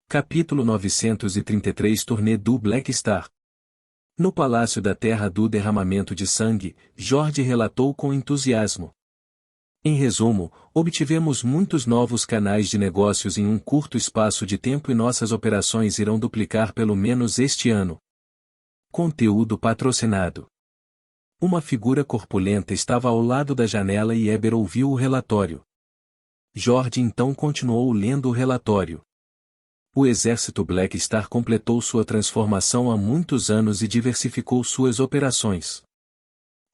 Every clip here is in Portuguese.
Capítulo 933 Turnê do Black Star. No Palácio da Terra do Derramamento de Sangue, George relatou com entusiasmo. Em resumo, obtivemos muitos novos canais de negócios em um curto espaço de tempo e nossas operações irão duplicar pelo menos este ano. Conteúdo patrocinado. Uma figura corpulenta estava ao lado da janela e Eber ouviu o relatório. George então continuou lendo o relatório. O exército Black Star completou sua transformação há muitos anos e diversificou suas operações.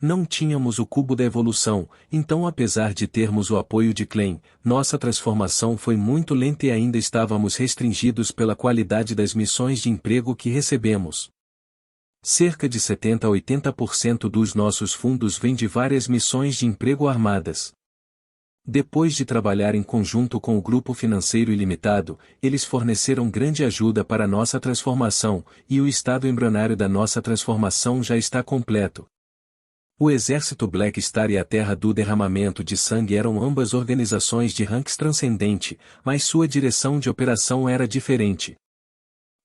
Não tínhamos o cubo da evolução, então apesar de termos o apoio de Klein, nossa transformação foi muito lenta e ainda estávamos restringidos pela qualidade das missões de emprego que recebemos. Cerca de 70 a 80% dos nossos fundos vêm de várias missões de emprego armadas. Depois de trabalhar em conjunto com o Grupo Financeiro Ilimitado, eles forneceram grande ajuda para nossa transformação, e o estado embrionário da nossa transformação já está completo. O Exército Black Star e a Terra do Derramamento de Sangue eram ambas organizações de ranks transcendente, mas sua direção de operação era diferente.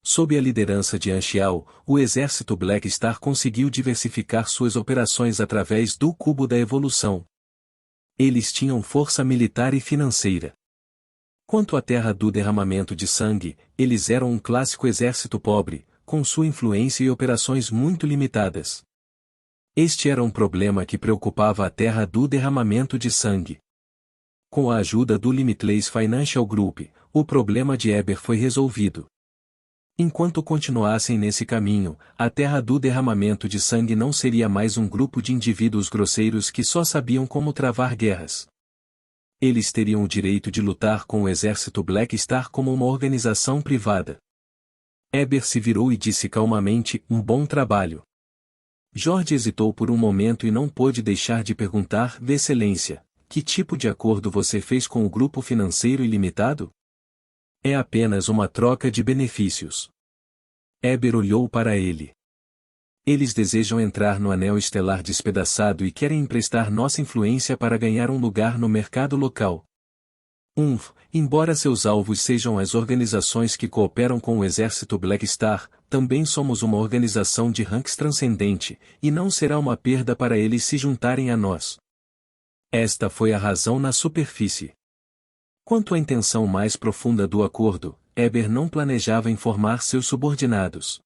Sob a liderança de Anxiao, o Exército Black Star conseguiu diversificar suas operações através do Cubo da Evolução. Eles tinham força militar e financeira. Quanto à Terra do Derramamento de Sangue, eles eram um clássico exército pobre, com sua influência e operações muito limitadas. Este era um problema que preocupava a Terra do Derramamento de Sangue. Com a ajuda do Limitless Financial Group, o problema de Eber foi resolvido. Enquanto continuassem nesse caminho, a Terra do Derramamento de Sangue não seria mais um grupo de indivíduos grosseiros que só sabiam como travar guerras. Eles teriam o direito de lutar com o exército Black Star como uma organização privada. Eber se virou e disse calmamente, um bom trabalho. George hesitou por um momento e não pôde deixar de perguntar, Excelência, que tipo de acordo você fez com o Grupo Financeiro Ilimitado? É apenas uma troca de benefícios. Eber olhou para ele. Eles desejam entrar no anel estelar despedaçado e querem emprestar nossa influência para ganhar um lugar no mercado local. Embora seus alvos sejam as organizações que cooperam com o exército Black Star, também somos uma organização de ranks transcendente, e não será uma perda para eles se juntarem a nós. Esta foi a razão na superfície. Quanto à intenção mais profunda do acordo, Eber não planejava informar seus subordinados.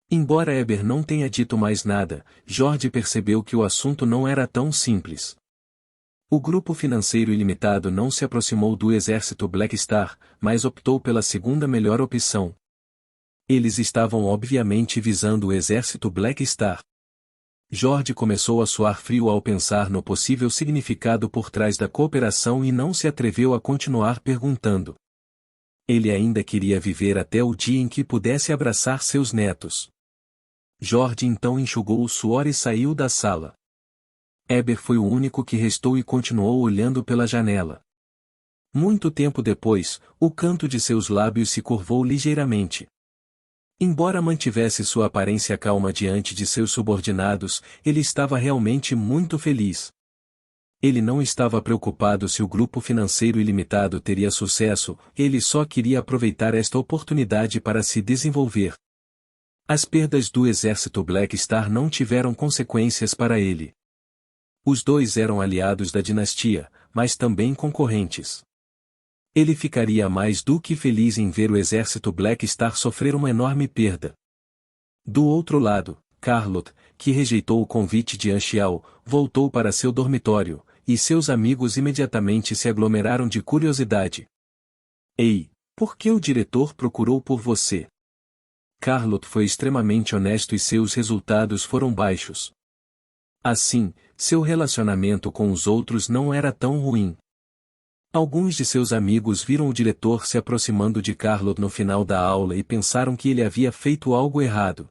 Embora Eber não tenha dito mais nada, George percebeu que o assunto não era tão simples. O Grupo Financeiro Ilimitado não se aproximou do exército Black Star, mas optou pela segunda melhor opção. Eles estavam obviamente visando o exército Black Star. George começou a suar frio ao pensar no possível significado por trás da cooperação e não se atreveu a continuar perguntando. Ele ainda queria viver até o dia em que pudesse abraçar seus netos. George então enxugou o suor e saiu da sala. Eber foi o único que restou e continuou olhando pela janela. Muito tempo depois, o canto de seus lábios se curvou ligeiramente. Embora mantivesse sua aparência calma diante de seus subordinados, ele estava realmente muito feliz. Ele não estava preocupado se o Grupo Financeiro Ilimitado teria sucesso, ele só queria aproveitar esta oportunidade para se desenvolver. As perdas do exército Black Star não tiveram consequências para ele. Os dois eram aliados da dinastia, mas também concorrentes. Ele ficaria mais do que feliz em ver o exército Black Star sofrer uma enorme perda. Do outro lado, Carlot, que rejeitou o convite de Anxiao, voltou para seu dormitório, e seus amigos imediatamente se aglomeraram de curiosidade. Ei, por que o diretor procurou por você? Carlot foi extremamente honesto e seus resultados foram baixos. Assim, seu relacionamento com os outros não era tão ruim. Alguns de seus amigos viram o diretor se aproximando de Carlot no final da aula e pensaram que ele havia feito algo errado.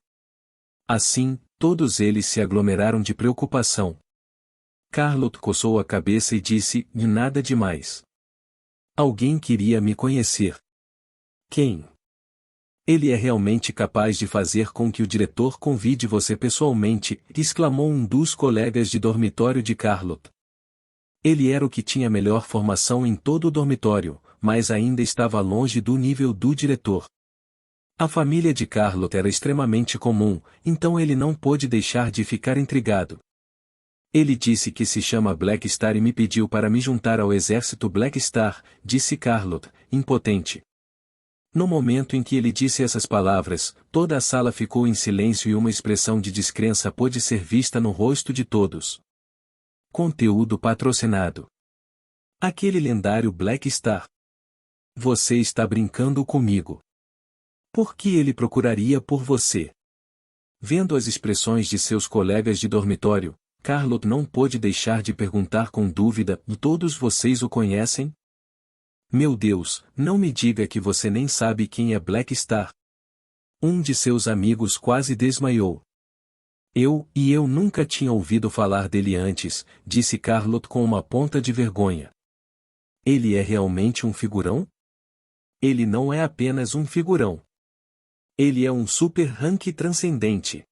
Assim, todos eles se aglomeraram de preocupação. Carlot coçou a cabeça e disse, nada demais. Alguém queria me conhecer. Quem? Ele é realmente capaz de fazer com que o diretor convide você pessoalmente, exclamou um dos colegas de dormitório de Carlot. Ele era o que tinha melhor formação em todo o dormitório, mas ainda estava longe do nível do diretor. A família de Carlot era extremamente comum, então ele não pôde deixar de ficar intrigado. Ele disse que se chama Black Star e me pediu para me juntar ao exército Black Star, disse Carlot, impotente. No momento em que ele disse essas palavras, toda a sala ficou em silêncio e uma expressão de descrença pôde ser vista no rosto de todos. Conteúdo patrocinado. Aquele lendário Black Star. Você está brincando comigo. Por que ele procuraria por você? Vendo as expressões de seus colegas de dormitório, Carlot não pôde deixar de perguntar com dúvida: todos vocês o conhecem? Meu Deus, não me diga que você nem sabe quem é Black Star. Um de seus amigos quase desmaiou. Eu nunca tinha ouvido falar dele antes, disse Carlot com uma ponta de vergonha. Ele é realmente um figurão? Ele não é apenas um figurão. Ele é um super rank transcendente.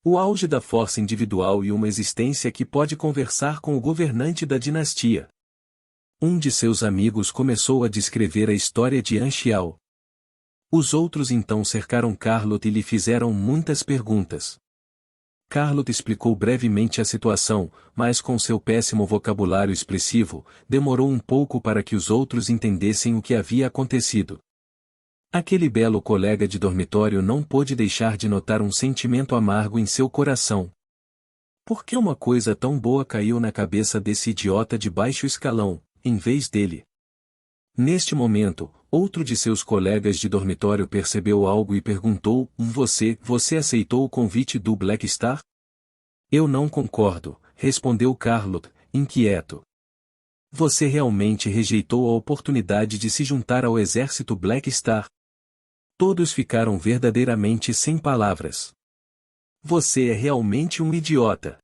O auge da força individual e uma existência que pode conversar com o governante da dinastia. Um de seus amigos começou a descrever a história de Anxiao. Os outros então cercaram Carlot e lhe fizeram muitas perguntas. Carlot explicou brevemente a situação, mas com seu péssimo vocabulário expressivo, demorou um pouco para que os outros entendessem o que havia acontecido. Aquele belo colega de dormitório não pôde deixar de notar um sentimento amargo em seu coração. Por que uma coisa tão boa caiu na cabeça desse idiota de baixo escalão, em vez dele? Neste momento, outro de seus colegas de dormitório percebeu algo e perguntou: Você aceitou o convite do Black Star? Eu não concordo, respondeu Carlot, inquieto. Você realmente rejeitou a oportunidade de se juntar ao exército Black Star? Todos ficaram verdadeiramente sem palavras. Você é realmente um idiota.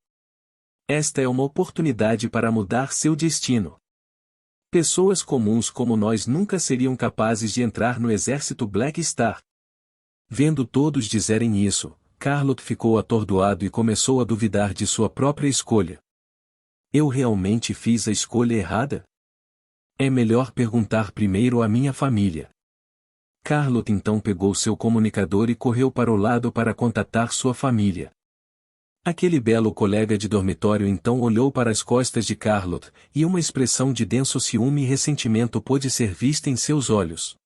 Esta é uma oportunidade para mudar seu destino. Pessoas comuns como nós nunca seriam capazes de entrar no exército Black Star. Vendo todos dizerem isso, Carlot ficou atordoado e começou a duvidar de sua própria escolha. Eu realmente fiz a escolha errada? É melhor perguntar primeiro à minha família. Carlot então pegou seu comunicador e correu para o lado para contatar sua família. Aquele belo colega de dormitório então olhou para as costas de Carlot, e uma expressão de denso ciúme e ressentimento pôde ser vista em seus olhos.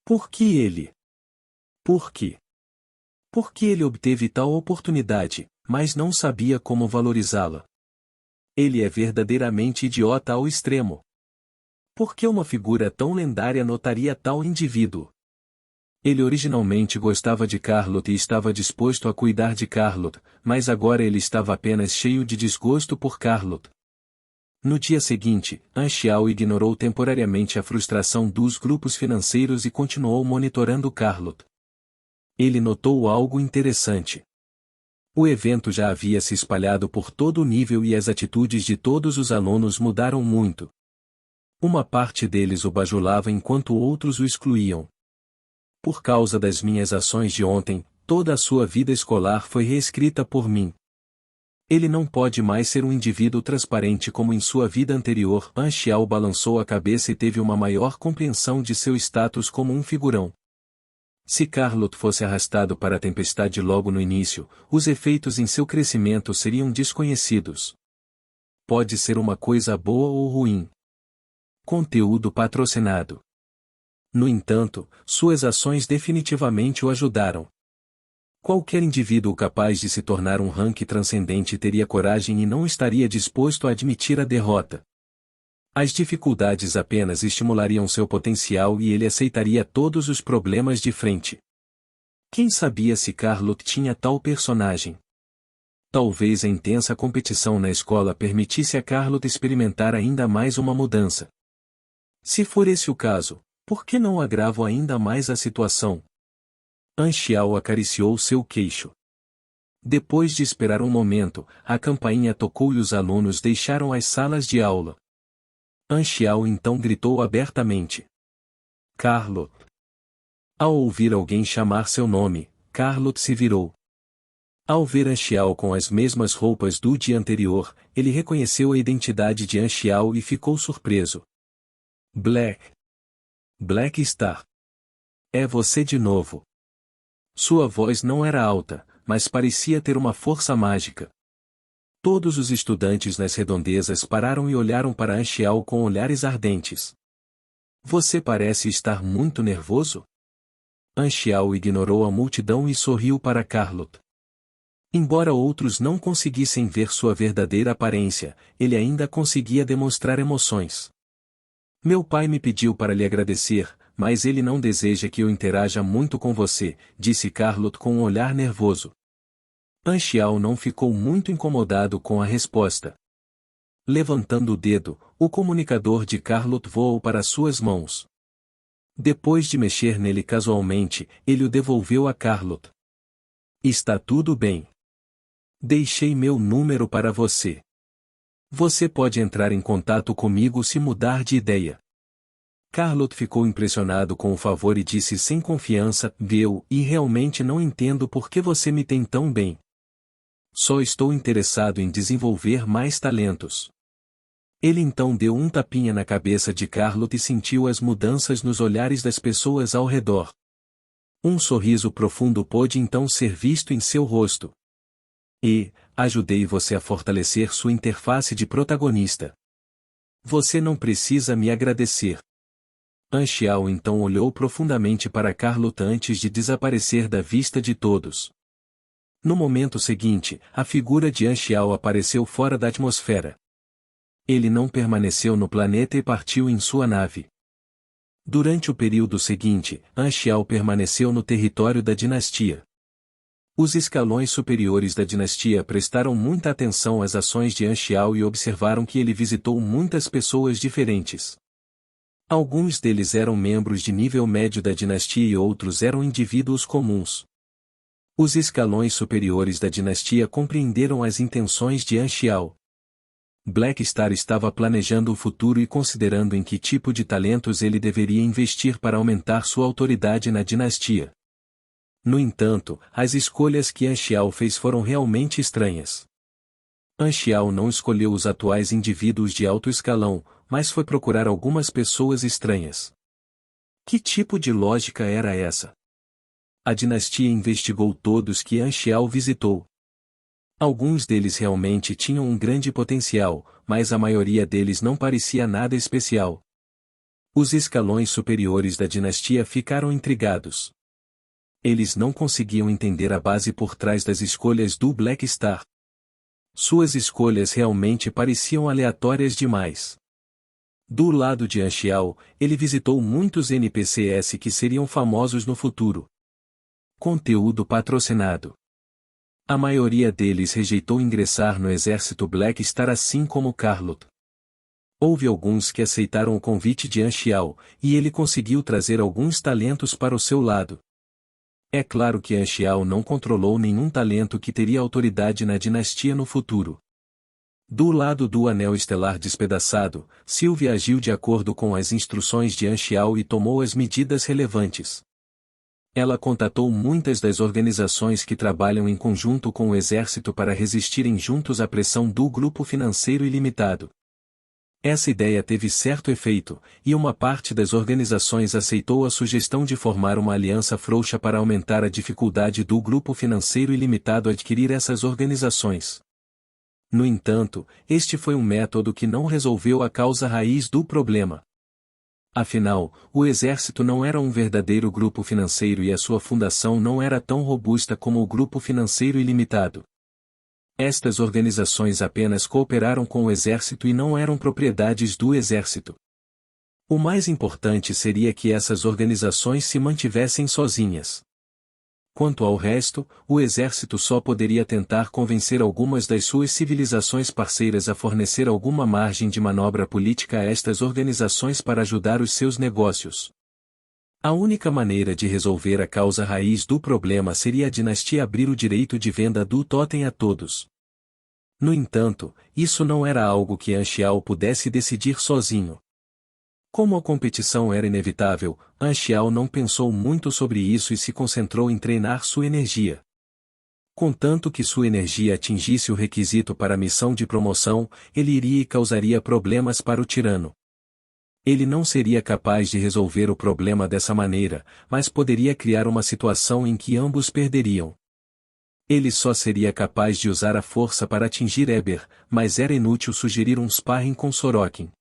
Por que ele? Por quê? Por que ele obteve tal oportunidade, mas não sabia como valorizá-la? Ele é verdadeiramente idiota ao extremo. Por que uma figura tão lendária notaria tal indivíduo? Ele originalmente gostava de Carlot e estava disposto a cuidar de Carlot, mas agora ele estava apenas cheio de desgosto por Carlot. No dia seguinte, Anxiao ignorou temporariamente a frustração dos grupos financeiros e continuou monitorando Carlot. Ele notou algo interessante. O evento já havia se espalhado por todo o nível e as atitudes de todos os alunos mudaram muito. Uma parte deles o bajulava enquanto outros o excluíam. Por causa das minhas ações de ontem, toda a sua vida escolar foi reescrita por mim. Ele não pode mais ser um indivíduo transparente como em sua vida anterior. Anxiao balançou a cabeça e teve uma maior compreensão de seu status como um figurão. Se Carlot fosse arrastado para a tempestade logo no início, os efeitos em seu crescimento seriam desconhecidos. Pode ser uma coisa boa ou ruim. Conteúdo patrocinado. No entanto, suas ações definitivamente o ajudaram. Qualquer indivíduo capaz de se tornar um rank transcendente teria coragem e não estaria disposto a admitir a derrota. As dificuldades apenas estimulariam seu potencial e ele aceitaria todos os problemas de frente. Quem sabia se Carlot tinha tal personagem? Talvez a intensa competição na escola permitisse a Carlot experimentar ainda mais uma mudança. Se for esse o caso, por que não agravo ainda mais a situação? Anxiao acariciou seu queixo. Depois de esperar um momento, a campainha tocou e os alunos deixaram as salas de aula. Anxiao então gritou abertamente: Carlot! Ao ouvir alguém chamar seu nome, Carlot se virou. Ao ver Anxiao com as mesmas roupas do dia anterior, ele reconheceu a identidade de Anxiao e ficou surpreso. Black! Black Star. É você de novo. Sua voz não era alta, mas parecia ter uma força mágica. Todos os estudantes nas redondezas pararam e olharam para Anchial com olhares ardentes. Você parece estar muito nervoso? Anchial ignorou a multidão e sorriu para Carlot. Embora outros não conseguissem ver sua verdadeira aparência, ele ainda conseguia demonstrar emoções. Meu pai me pediu para lhe agradecer, mas ele não deseja que eu interaja muito com você, disse Carlot com um olhar nervoso. Anchial não ficou muito incomodado com a resposta. Levantando o dedo, o comunicador de Carlot voou para suas mãos. Depois de mexer nele casualmente, ele o devolveu a Carlot. Está tudo bem. Deixei meu número para você. Você pode entrar em contato comigo se mudar de ideia. Carlot ficou impressionado com o favor e disse sem confiança, e realmente não entendo por que você me tem tão bem. Só estou interessado em desenvolver mais talentos. Ele então deu um tapinha na cabeça de Carlot e sentiu as mudanças nos olhares das pessoas ao redor. Um sorriso profundo pôde então ser visto em seu rosto. Ajudei você a fortalecer sua interface de protagonista. Você não precisa me agradecer. Anchial então olhou profundamente para Carlot antes de desaparecer da vista de todos. No momento seguinte, a figura de Anchial apareceu fora da atmosfera. Ele não permaneceu no planeta e partiu em sua nave. Durante o período seguinte, Anchial permaneceu no território da dinastia. Os escalões superiores da dinastia prestaram muita atenção às ações de Anchial e observaram que ele visitou muitas pessoas diferentes. Alguns deles eram membros de nível médio da dinastia e outros eram indivíduos comuns. Os escalões superiores da dinastia compreenderam as intenções de Anchial. Black Star estava planejando o futuro e considerando em que tipo de talentos ele deveria investir para aumentar sua autoridade na dinastia. No entanto, as escolhas que Anchial fez foram realmente estranhas. Anchial não escolheu os atuais indivíduos de alto escalão, mas foi procurar algumas pessoas estranhas. Que tipo de lógica era essa? A dinastia investigou todos que Anchial visitou. Alguns deles realmente tinham um grande potencial, mas a maioria deles não parecia nada especial. Os escalões superiores da dinastia ficaram intrigados. Eles não conseguiam entender a base por trás das escolhas do Black Star. Suas escolhas realmente pareciam aleatórias demais. Do lado de Anchial, ele visitou muitos NPCs que seriam famosos no futuro. Conteúdo patrocinado. A maioria deles rejeitou ingressar no exército Black Star assim como Carlot. Houve alguns que aceitaram o convite de Anchial, e ele conseguiu trazer alguns talentos para o seu lado. É claro que Anchial não controlou nenhum talento que teria autoridade na dinastia no futuro. Do lado do anel estelar despedaçado, Sylvia agiu de acordo com as instruções de Anchial e tomou as medidas relevantes. Ela contatou muitas das organizações que trabalham em conjunto com o exército para resistirem juntos à pressão do grupo financeiro ilimitado. Essa ideia teve certo efeito, e uma parte das organizações aceitou a sugestão de formar uma aliança frouxa para aumentar a dificuldade do grupo financeiro ilimitado adquirir essas organizações. No entanto, este foi um método que não resolveu a causa raiz do problema. Afinal, o exército não era um verdadeiro grupo financeiro e a sua fundação não era tão robusta como o grupo financeiro ilimitado. Estas organizações apenas cooperaram com o exército e não eram propriedades do exército. O mais importante seria que essas organizações se mantivessem sozinhas. Quanto ao resto, o exército só poderia tentar convencer algumas das suas civilizações parceiras a fornecer alguma margem de manobra política a estas organizações para ajudar os seus negócios. A única maneira de resolver a causa raiz do problema seria a dinastia abrir o direito de venda do totem a todos. No entanto, isso não era algo que Anchial pudesse decidir sozinho. Como a competição era inevitável, Anchial não pensou muito sobre isso e se concentrou em treinar sua energia. Contanto que sua energia atingisse o requisito para a missão de promoção, ele iria e causaria problemas para o tirano. Ele não seria capaz de resolver o problema dessa maneira, mas poderia criar uma situação em que ambos perderiam. Ele só seria capaz de usar a força para atingir Eber, mas era inútil sugerir um sparring com Sorokin.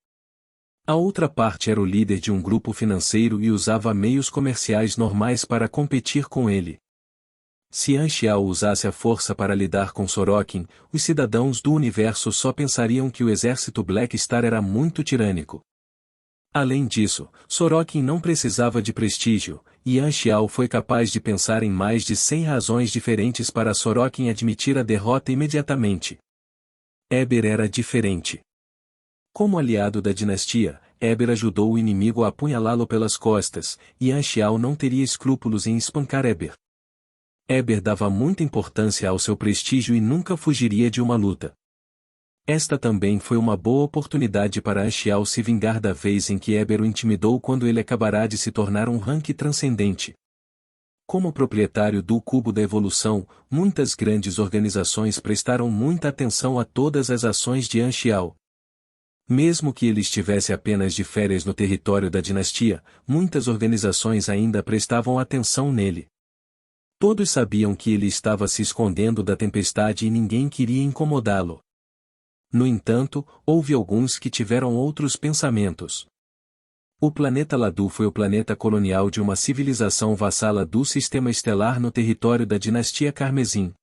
A outra parte era o líder de um grupo financeiro e usava meios comerciais normais para competir com ele. Se Anxiao usasse a força para lidar com Sorokin, os cidadãos do universo só pensariam que o exército Black Star era muito tirânico. Além disso, Sorokin não precisava de prestígio, e Anxiao foi capaz de pensar em mais de 100 razões diferentes para Sorokin admitir a derrota imediatamente. Eber era diferente. Como aliado da dinastia, Eber ajudou o inimigo a apunhalá-lo pelas costas, e Anxiao não teria escrúpulos em espancar Eber. Eber dava muita importância ao seu prestígio e nunca fugiria de uma luta. Esta também foi uma boa oportunidade para Anxiao se vingar da vez em que Eber o intimidou quando ele acabará de se tornar um rank transcendente. Como proprietário do Cubo da Evolução, muitas grandes organizações prestaram muita atenção a todas as ações de Anxiao. Mesmo que ele estivesse apenas de férias no território da dinastia, muitas organizações ainda prestavam atenção nele. Todos sabiam que ele estava se escondendo da tempestade e ninguém queria incomodá-lo. No entanto, houve alguns que tiveram outros pensamentos. O planeta Ladu foi o planeta colonial de uma civilização vassala do sistema estelar no território da dinastia Carmesim.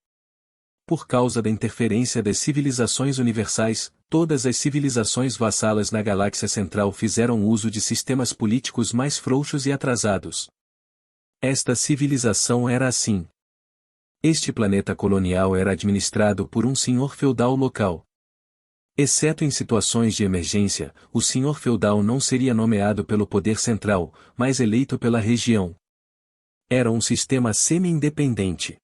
Por causa da interferência das civilizações universais, todas as civilizações vassalas na galáxia central fizeram uso de sistemas políticos mais frouxos e atrasados. Esta civilização era assim. Este planeta colonial era administrado por um senhor feudal local. Exceto em situações de emergência, o senhor feudal não seria nomeado pelo poder central, mas eleito pela região. Era um sistema semi-independente.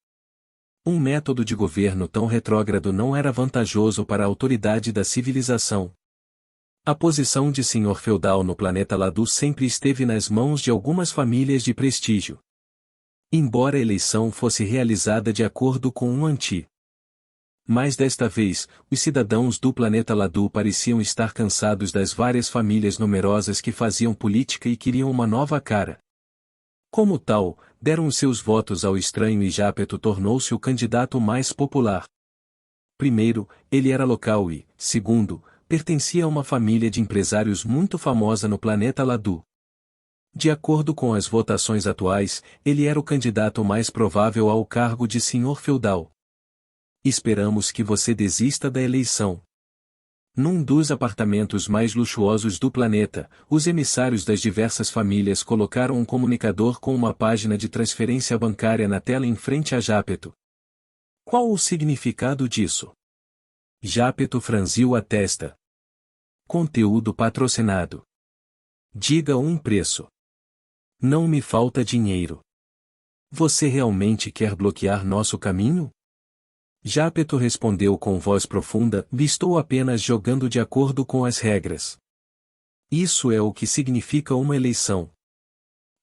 Um método de governo tão retrógrado não era vantajoso para a autoridade da civilização. A posição de senhor feudal no planeta Ladu sempre esteve nas mãos de algumas famílias de prestígio. Embora a eleição fosse realizada de acordo com um anti. Mas desta vez, os cidadãos do planeta Ladu pareciam estar cansados das várias famílias numerosas que faziam política e queriam uma nova cara. Como tal, deram os seus votos ao estranho e Jápeto tornou-se o candidato mais popular. Primeiro, ele era local e, segundo, pertencia a uma família de empresários muito famosa no planeta Ladu. De acordo com as votações atuais, ele era o candidato mais provável ao cargo de senhor feudal. Esperamos que você desista da eleição. Num dos apartamentos mais luxuosos do planeta, os emissários das diversas famílias colocaram um comunicador com uma página de transferência bancária na tela em frente a Jápeto. Qual o significado disso? Jápeto franziu a testa. Conteúdo patrocinado. Diga um preço. Não me falta dinheiro. Você realmente quer bloquear nosso caminho? Jápeto respondeu com voz profunda: estou apenas jogando de acordo com as regras. Isso é o que significa uma eleição.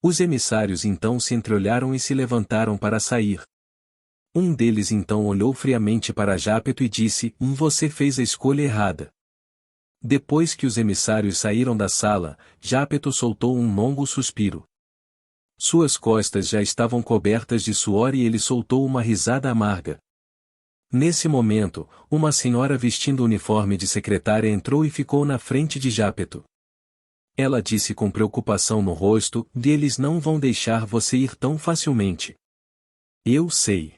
Os emissários então se entreolharam e se levantaram para sair. Um deles então olhou friamente para Jápeto e disse: você fez a escolha errada. Depois que os emissários saíram da sala, Jápeto soltou um longo suspiro. Suas costas já estavam cobertas de suor e ele soltou uma risada amarga. Nesse momento, uma senhora vestindo o uniforme de secretária entrou e ficou na frente de Jápeto. Ela disse com preocupação no rosto: eles não vão deixar você ir tão facilmente. Eu sei.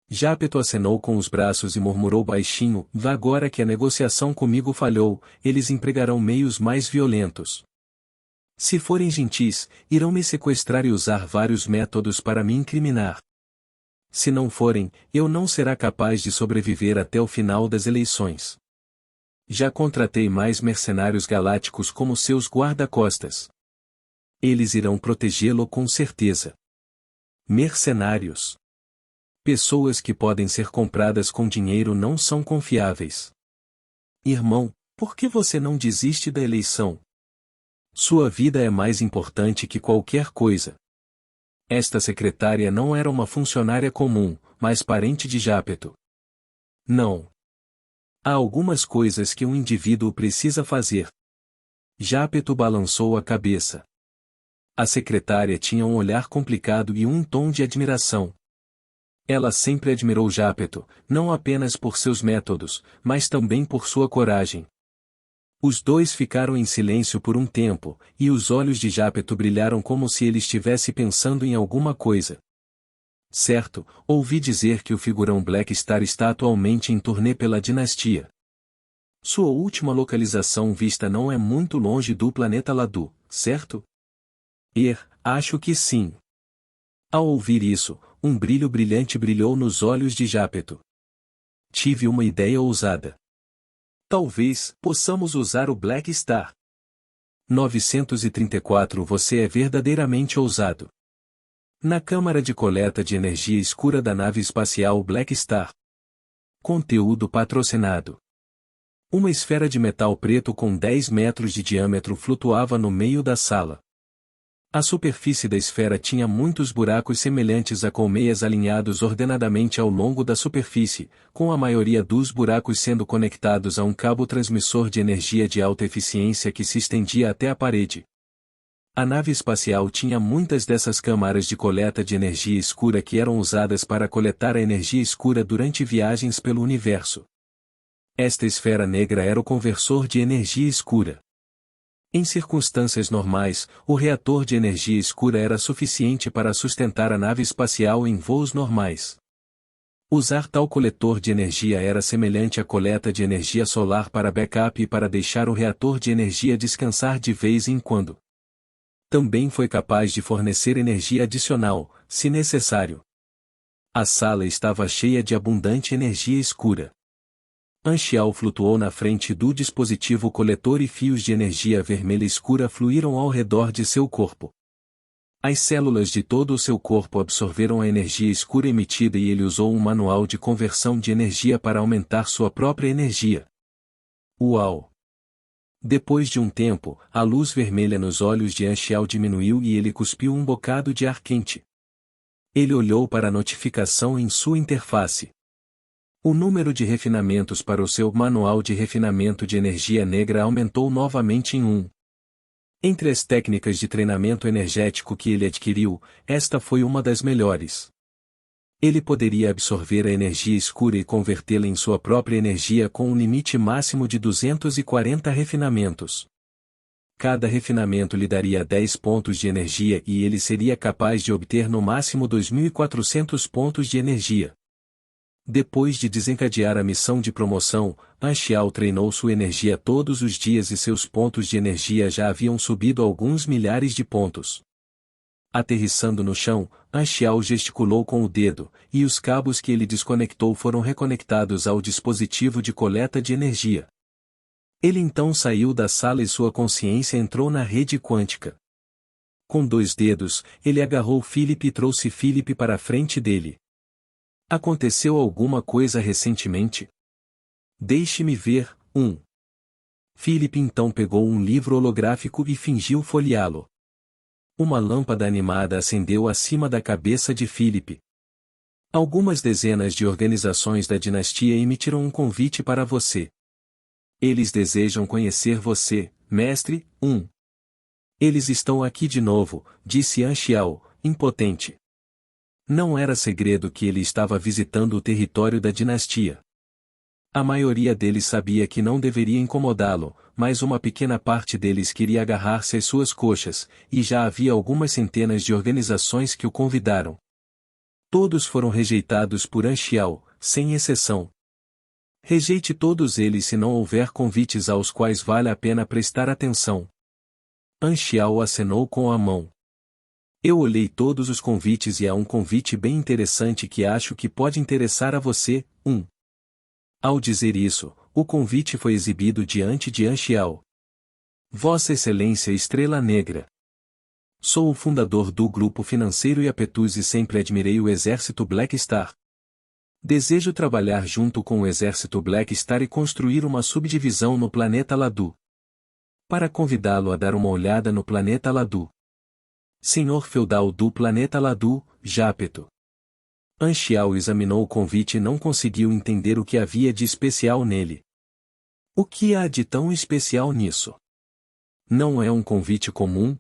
Jápeto acenou com os braços e murmurou baixinho: agora que a negociação comigo falhou, eles empregarão meios mais violentos. Se forem gentis, irão me sequestrar e usar vários métodos para me incriminar. Se não forem, eu não será capaz de sobreviver até o final das eleições. Já contratei mais mercenários galácticos como seus guarda-costas. Eles irão protegê-lo com certeza. Mercenários. Pessoas que podem ser compradas com dinheiro não são confiáveis. Irmão, por que você não desiste da eleição? Sua vida é mais importante que qualquer coisa. Esta secretária não era uma funcionária comum, mas parente de Jápeto. Não. Há algumas coisas que um indivíduo precisa fazer. Jápeto balançou a cabeça. A secretária tinha um olhar complicado e um tom de admiração. Ela sempre admirou Jápeto, não apenas por seus métodos, mas também por sua coragem. Os dois ficaram em silêncio por um tempo, e os olhos de Jápeto brilharam como se ele estivesse pensando em alguma coisa. Certo, ouvi dizer que o figurão Black Star está atualmente em turnê pela dinastia. Sua última localização vista não é muito longe do planeta Ladu, certo? Acho que sim. Ao ouvir isso, um brilho brilhante brilhou nos olhos de Jápeto. Tive uma ideia ousada. Talvez possamos usar o Black Star. 934 Você é verdadeiramente ousado. Na câmara de coleta de energia escura da nave espacial Black Star. Conteúdo patrocinado. Uma esfera de metal preto com 10 metros de diâmetro flutuava no meio da sala. A superfície da esfera tinha muitos buracos semelhantes a colmeias alinhados ordenadamente ao longo da superfície, com a maioria dos buracos sendo conectados a um cabo transmissor de energia de alta eficiência que se estendia até a parede. A nave espacial tinha muitas dessas câmaras de coleta de energia escura que eram usadas para coletar a energia escura durante viagens pelo universo. Esta esfera negra era o conversor de energia escura. Em circunstâncias normais, o reator de energia escura era suficiente para sustentar a nave espacial em voos normais. Usar tal coletor de energia era semelhante à coleta de energia solar para backup e para deixar o reator de energia descansar de vez em quando. Também foi capaz de fornecer energia adicional, se necessário. A sala estava cheia de abundante energia escura. Anchial flutuou na frente do dispositivo coletor e fios de energia vermelha escura fluíram ao redor de seu corpo. As células de todo o seu corpo absorveram a energia escura emitida e ele usou um manual de conversão de energia para aumentar sua própria energia. Uau! Depois de um tempo, a luz vermelha nos olhos de Anchial diminuiu e ele cuspiu um bocado de ar quente. Ele olhou para a notificação em sua interface. O número de refinamentos para o seu manual de refinamento de energia negra aumentou novamente em 1. Entre as técnicas de treinamento energético que ele adquiriu, esta foi uma das melhores. Ele poderia absorver a energia escura e convertê-la em sua própria energia com um limite máximo de 240 refinamentos. Cada refinamento lhe daria 10 pontos de energia e ele seria capaz de obter no máximo 2.400 pontos de energia. Depois de desencadear a missão de promoção, Anchial treinou sua energia todos os dias e seus pontos de energia já haviam subido alguns milhares de pontos. Aterrissando no chão, Anchial gesticulou com o dedo, e os cabos que ele desconectou foram reconectados ao dispositivo de coleta de energia. Ele então saiu da sala e sua consciência entrou na rede quântica. Com 2 dedos, ele agarrou Philip e trouxe Philip para a frente dele. Aconteceu alguma coisa recentemente? Deixe-me ver. Philip então pegou um livro holográfico e fingiu folheá-lo. Uma lâmpada animada acendeu acima da cabeça de Philip. Algumas dezenas de organizações da dinastia emitiram um convite para você. Eles desejam conhecer você, mestre. Eles estão aqui de novo, disse Anchial, impotente. Não era segredo que ele estava visitando o território da dinastia. A maioria deles sabia que não deveria incomodá-lo, mas uma pequena parte deles queria agarrar-se às suas coxas, e já havia algumas centenas de organizações que o convidaram. Todos foram rejeitados por Anchial, sem exceção. Rejeite todos eles se não houver convites aos quais vale a pena prestar atenção. Anchial acenou com a mão. Eu olhei todos os convites e há um convite bem interessante que acho que pode interessar a você. Ao dizer isso, o convite foi exibido diante de Anchial. Vossa Excelência Estrela Negra. Sou o fundador do grupo financeiro Iapetus e sempre admirei o exército Black Star. Desejo trabalhar junto com o exército Black Star e construir uma subdivisão no planeta Ladu. Para convidá-lo a dar uma olhada no planeta Ladu. Senhor feudal do planeta Ladu, Jápeto. Anchial examinou o convite e não conseguiu entender o que havia de especial nele. O que há de tão especial nisso? Não é um convite comum?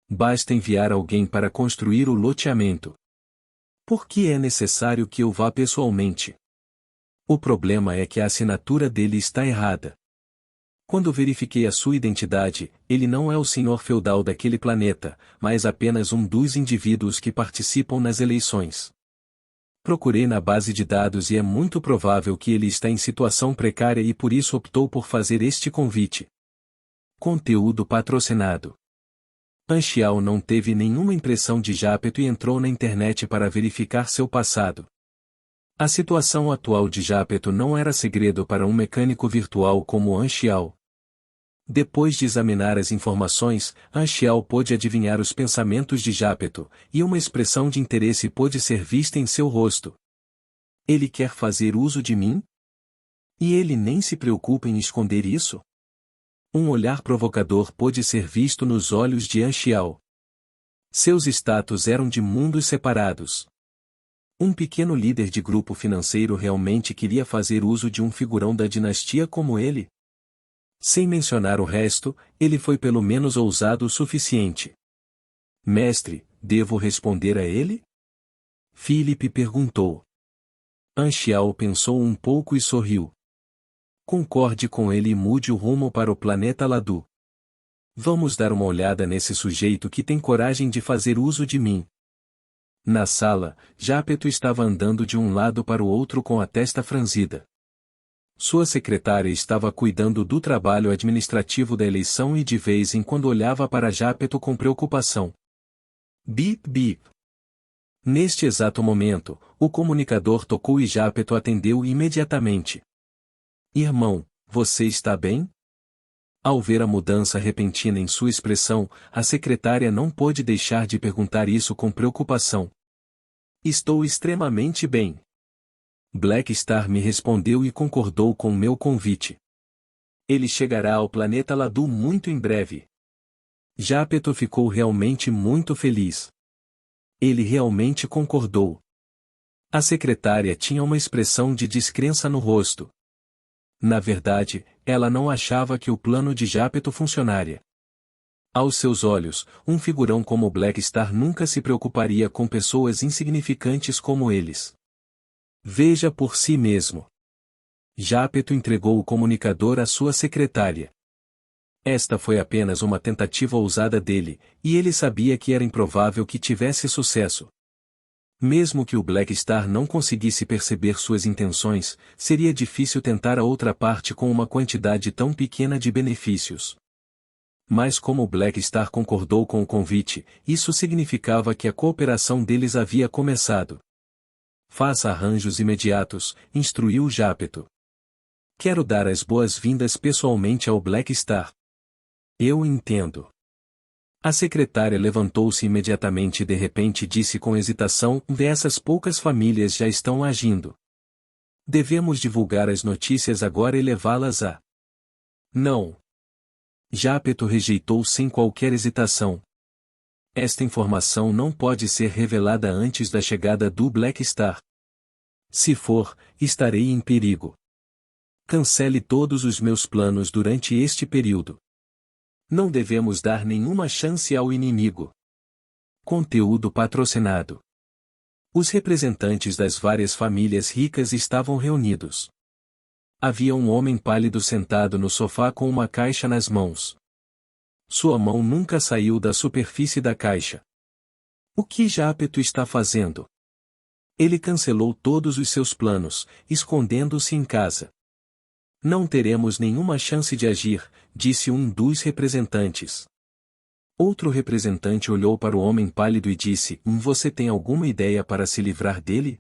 Basta enviar alguém para construir o loteamento. Por que é necessário que eu vá pessoalmente? O problema é que a assinatura dele está errada. Quando verifiquei a sua identidade, ele não é o senhor feudal daquele planeta, mas apenas um dos indivíduos que participam nas eleições. Procurei na base de dados e é muito provável que ele está em situação precária e por isso optou por fazer este convite. Conteúdo patrocinado. Anchial não teve nenhuma impressão de Jápeto e entrou na internet para verificar seu passado. A situação atual de Jápeto não era segredo para um mecânico virtual como Anchial. Depois de examinar as informações, Anchial pôde adivinhar os pensamentos de Jápeto, e uma expressão de interesse pôde ser vista em seu rosto. Ele quer fazer uso de mim? E ele nem se preocupa em esconder isso? Um olhar provocador pôde ser visto nos olhos de Anchial. Seus status eram de mundos separados. Um pequeno líder de grupo financeiro realmente queria fazer uso de um figurão da dinastia como ele? Sem mencionar o resto, ele foi pelo menos ousado o suficiente. Mestre, devo responder a ele? Philip perguntou. Anchial pensou um pouco e sorriu. Concorde com ele e mude o rumo para o planeta Ladu. Vamos dar uma olhada nesse sujeito que tem coragem de fazer uso de mim. Na sala, Jápeto estava andando de um lado para o outro com a testa franzida. Sua secretária estava cuidando do trabalho administrativo da eleição e de vez em quando olhava para Jápeto com preocupação. Bip bip. Neste exato momento, o comunicador tocou e Jápeto atendeu imediatamente. Irmão, você está bem? Ao ver a mudança repentina em sua expressão, a secretária não pôde deixar de perguntar isso com preocupação. Estou extremamente bem. Black Star me respondeu e concordou com meu convite. Ele chegará ao planeta Ladu muito em breve. Jápeto ficou realmente muito feliz. Ele realmente concordou. A secretária tinha uma expressão de descrença no rosto. Na verdade, ela não achava que o plano de Jápeto funcionaria. Aos seus olhos, um figurão como Black Star nunca se preocuparia com pessoas insignificantes como eles. Veja por si mesmo. Jápeto entregou o comunicador à sua secretária. Esta foi apenas uma tentativa ousada dele, e ele sabia que era improvável que tivesse sucesso. Mesmo que o Black Star não conseguisse perceber suas intenções, seria difícil tentar a outra parte com uma quantidade tão pequena de benefícios. Mas como o Black Star concordou com o convite, isso significava que a cooperação deles havia começado. Faça arranjos imediatos, instruiu Jápeto. Quero dar as boas-vindas pessoalmente ao Black Star. Eu entendo. A secretária levantou-se imediatamente e de repente disse com hesitação: essas poucas famílias já estão agindo. Devemos divulgar as notícias agora e levá-las a... Não. Jápeto rejeitou sem qualquer hesitação. Esta informação não pode ser revelada antes da chegada do Black Star. Se for, estarei em perigo. Cancele todos os meus planos durante este período. Não devemos dar nenhuma chance ao inimigo. Conteúdo patrocinado. Os representantes das várias famílias ricas estavam reunidos. Havia um homem pálido sentado no sofá com uma caixa nas mãos. Sua mão nunca saiu da superfície da caixa. O que Jápeto está fazendo? Ele cancelou todos os seus planos, escondendo-se em casa. Não teremos nenhuma chance de agir, disse um dos representantes. Outro representante olhou para o homem pálido e disse: Você tem alguma ideia para se livrar dele?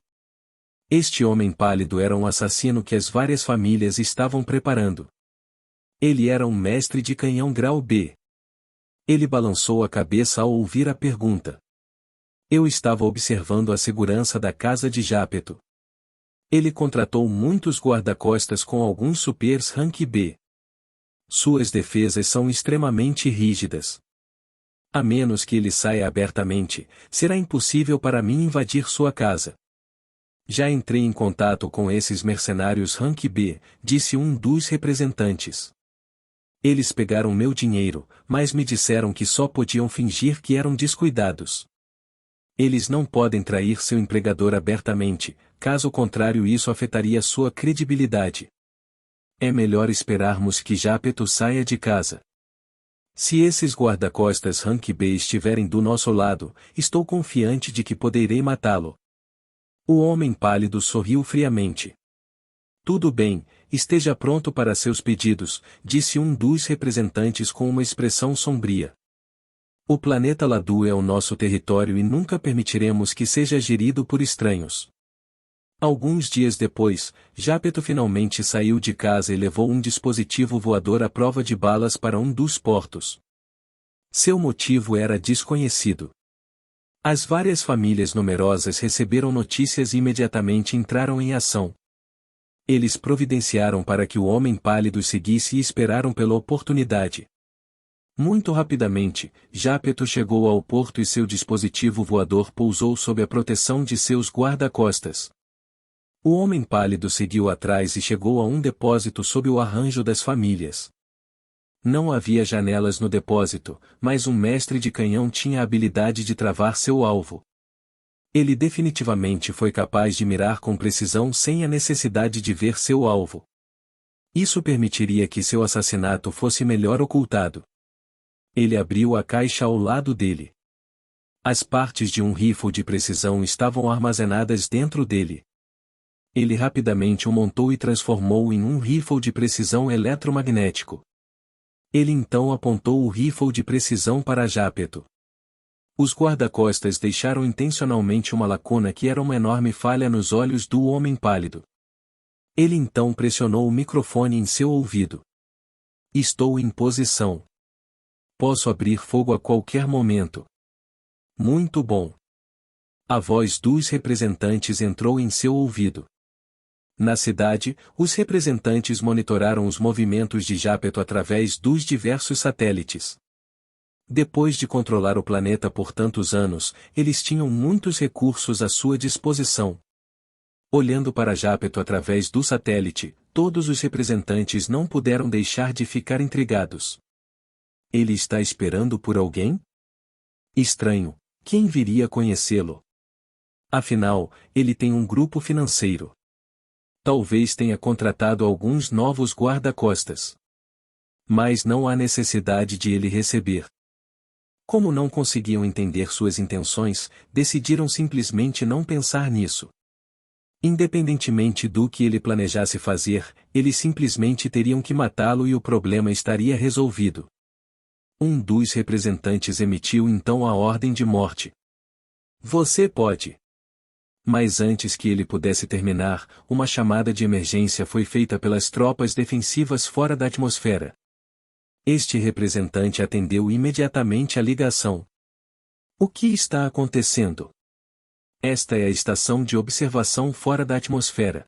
Este homem pálido era um assassino que as várias famílias estavam preparando. Ele era um mestre de canhão grau B. Ele balançou a cabeça ao ouvir a pergunta. Eu estava observando a segurança da casa de Jápeto. Ele contratou muitos guarda-costas com alguns supers rank B. Suas defesas são extremamente rígidas. A menos que ele saia abertamente, será impossível para mim invadir sua casa. Já entrei em contato com esses mercenários rank B, disse um dos representantes. Eles pegaram meu dinheiro, mas me disseram que só podiam fingir que eram descuidados. Eles não podem trair seu empregador abertamente, caso contrário isso afetaria sua credibilidade. É melhor esperarmos que Jápeto saia de casa. Se esses guarda-costas Rank B estiverem do nosso lado, estou confiante de que poderei matá-lo. O homem pálido sorriu friamente. Tudo bem, esteja pronto para seus pedidos, disse um dos representantes com uma expressão sombria. O planeta Ladu é o nosso território e nunca permitiremos que seja gerido por estranhos. Alguns dias depois, Jápeto finalmente saiu de casa e levou um dispositivo voador à prova de balas para um dos portos. Seu motivo era desconhecido. As várias famílias numerosas receberam notícias e imediatamente entraram em ação. Eles providenciaram para que o homem pálido seguisse e esperaram pela oportunidade. Muito rapidamente, Jápeto chegou ao porto e seu dispositivo voador pousou sob a proteção de seus guarda-costas. O homem pálido seguiu atrás e chegou a um depósito sob o arranjo das famílias. Não havia janelas no depósito, mas um mestre de canhão tinha a habilidade de travar seu alvo. Ele definitivamente foi capaz de mirar com precisão sem a necessidade de ver seu alvo. Isso permitiria que seu assassinato fosse melhor ocultado. Ele abriu a caixa ao lado dele. As partes de um rifle de precisão estavam armazenadas dentro dele. Ele rapidamente o montou e transformou em um rifle de precisão eletromagnético. Ele então apontou o rifle de precisão para Jápeto. Os guarda-costas deixaram intencionalmente uma lacuna que era uma enorme falha nos olhos do homem pálido. Ele então pressionou o microfone em seu ouvido. Estou em posição. Posso abrir fogo a qualquer momento. Muito bom. A voz dos representantes entrou em seu ouvido. Na cidade, os representantes monitoraram os movimentos de Jápeto através dos diversos satélites. Depois de controlar o planeta por tantos anos, eles tinham muitos recursos à sua disposição. Olhando para Jápeto através do satélite, todos os representantes não puderam deixar de ficar intrigados. Ele está esperando por alguém? Estranho, quem viria conhecê-lo? Afinal, ele tem um grupo financeiro. Talvez tenha contratado alguns novos guarda-costas. Mas não há necessidade de ele receber. Como não conseguiam entender suas intenções, decidiram simplesmente não pensar nisso. Independentemente do que ele planejasse fazer, eles simplesmente teriam que matá-lo e o problema estaria resolvido. Um dos representantes emitiu então a ordem de morte. Você pode. Mas antes que ele pudesse terminar, uma chamada de emergência foi feita pelas tropas defensivas fora da atmosfera. Este representante atendeu imediatamente a ligação. O que está acontecendo? Esta é a estação de observação fora da atmosfera.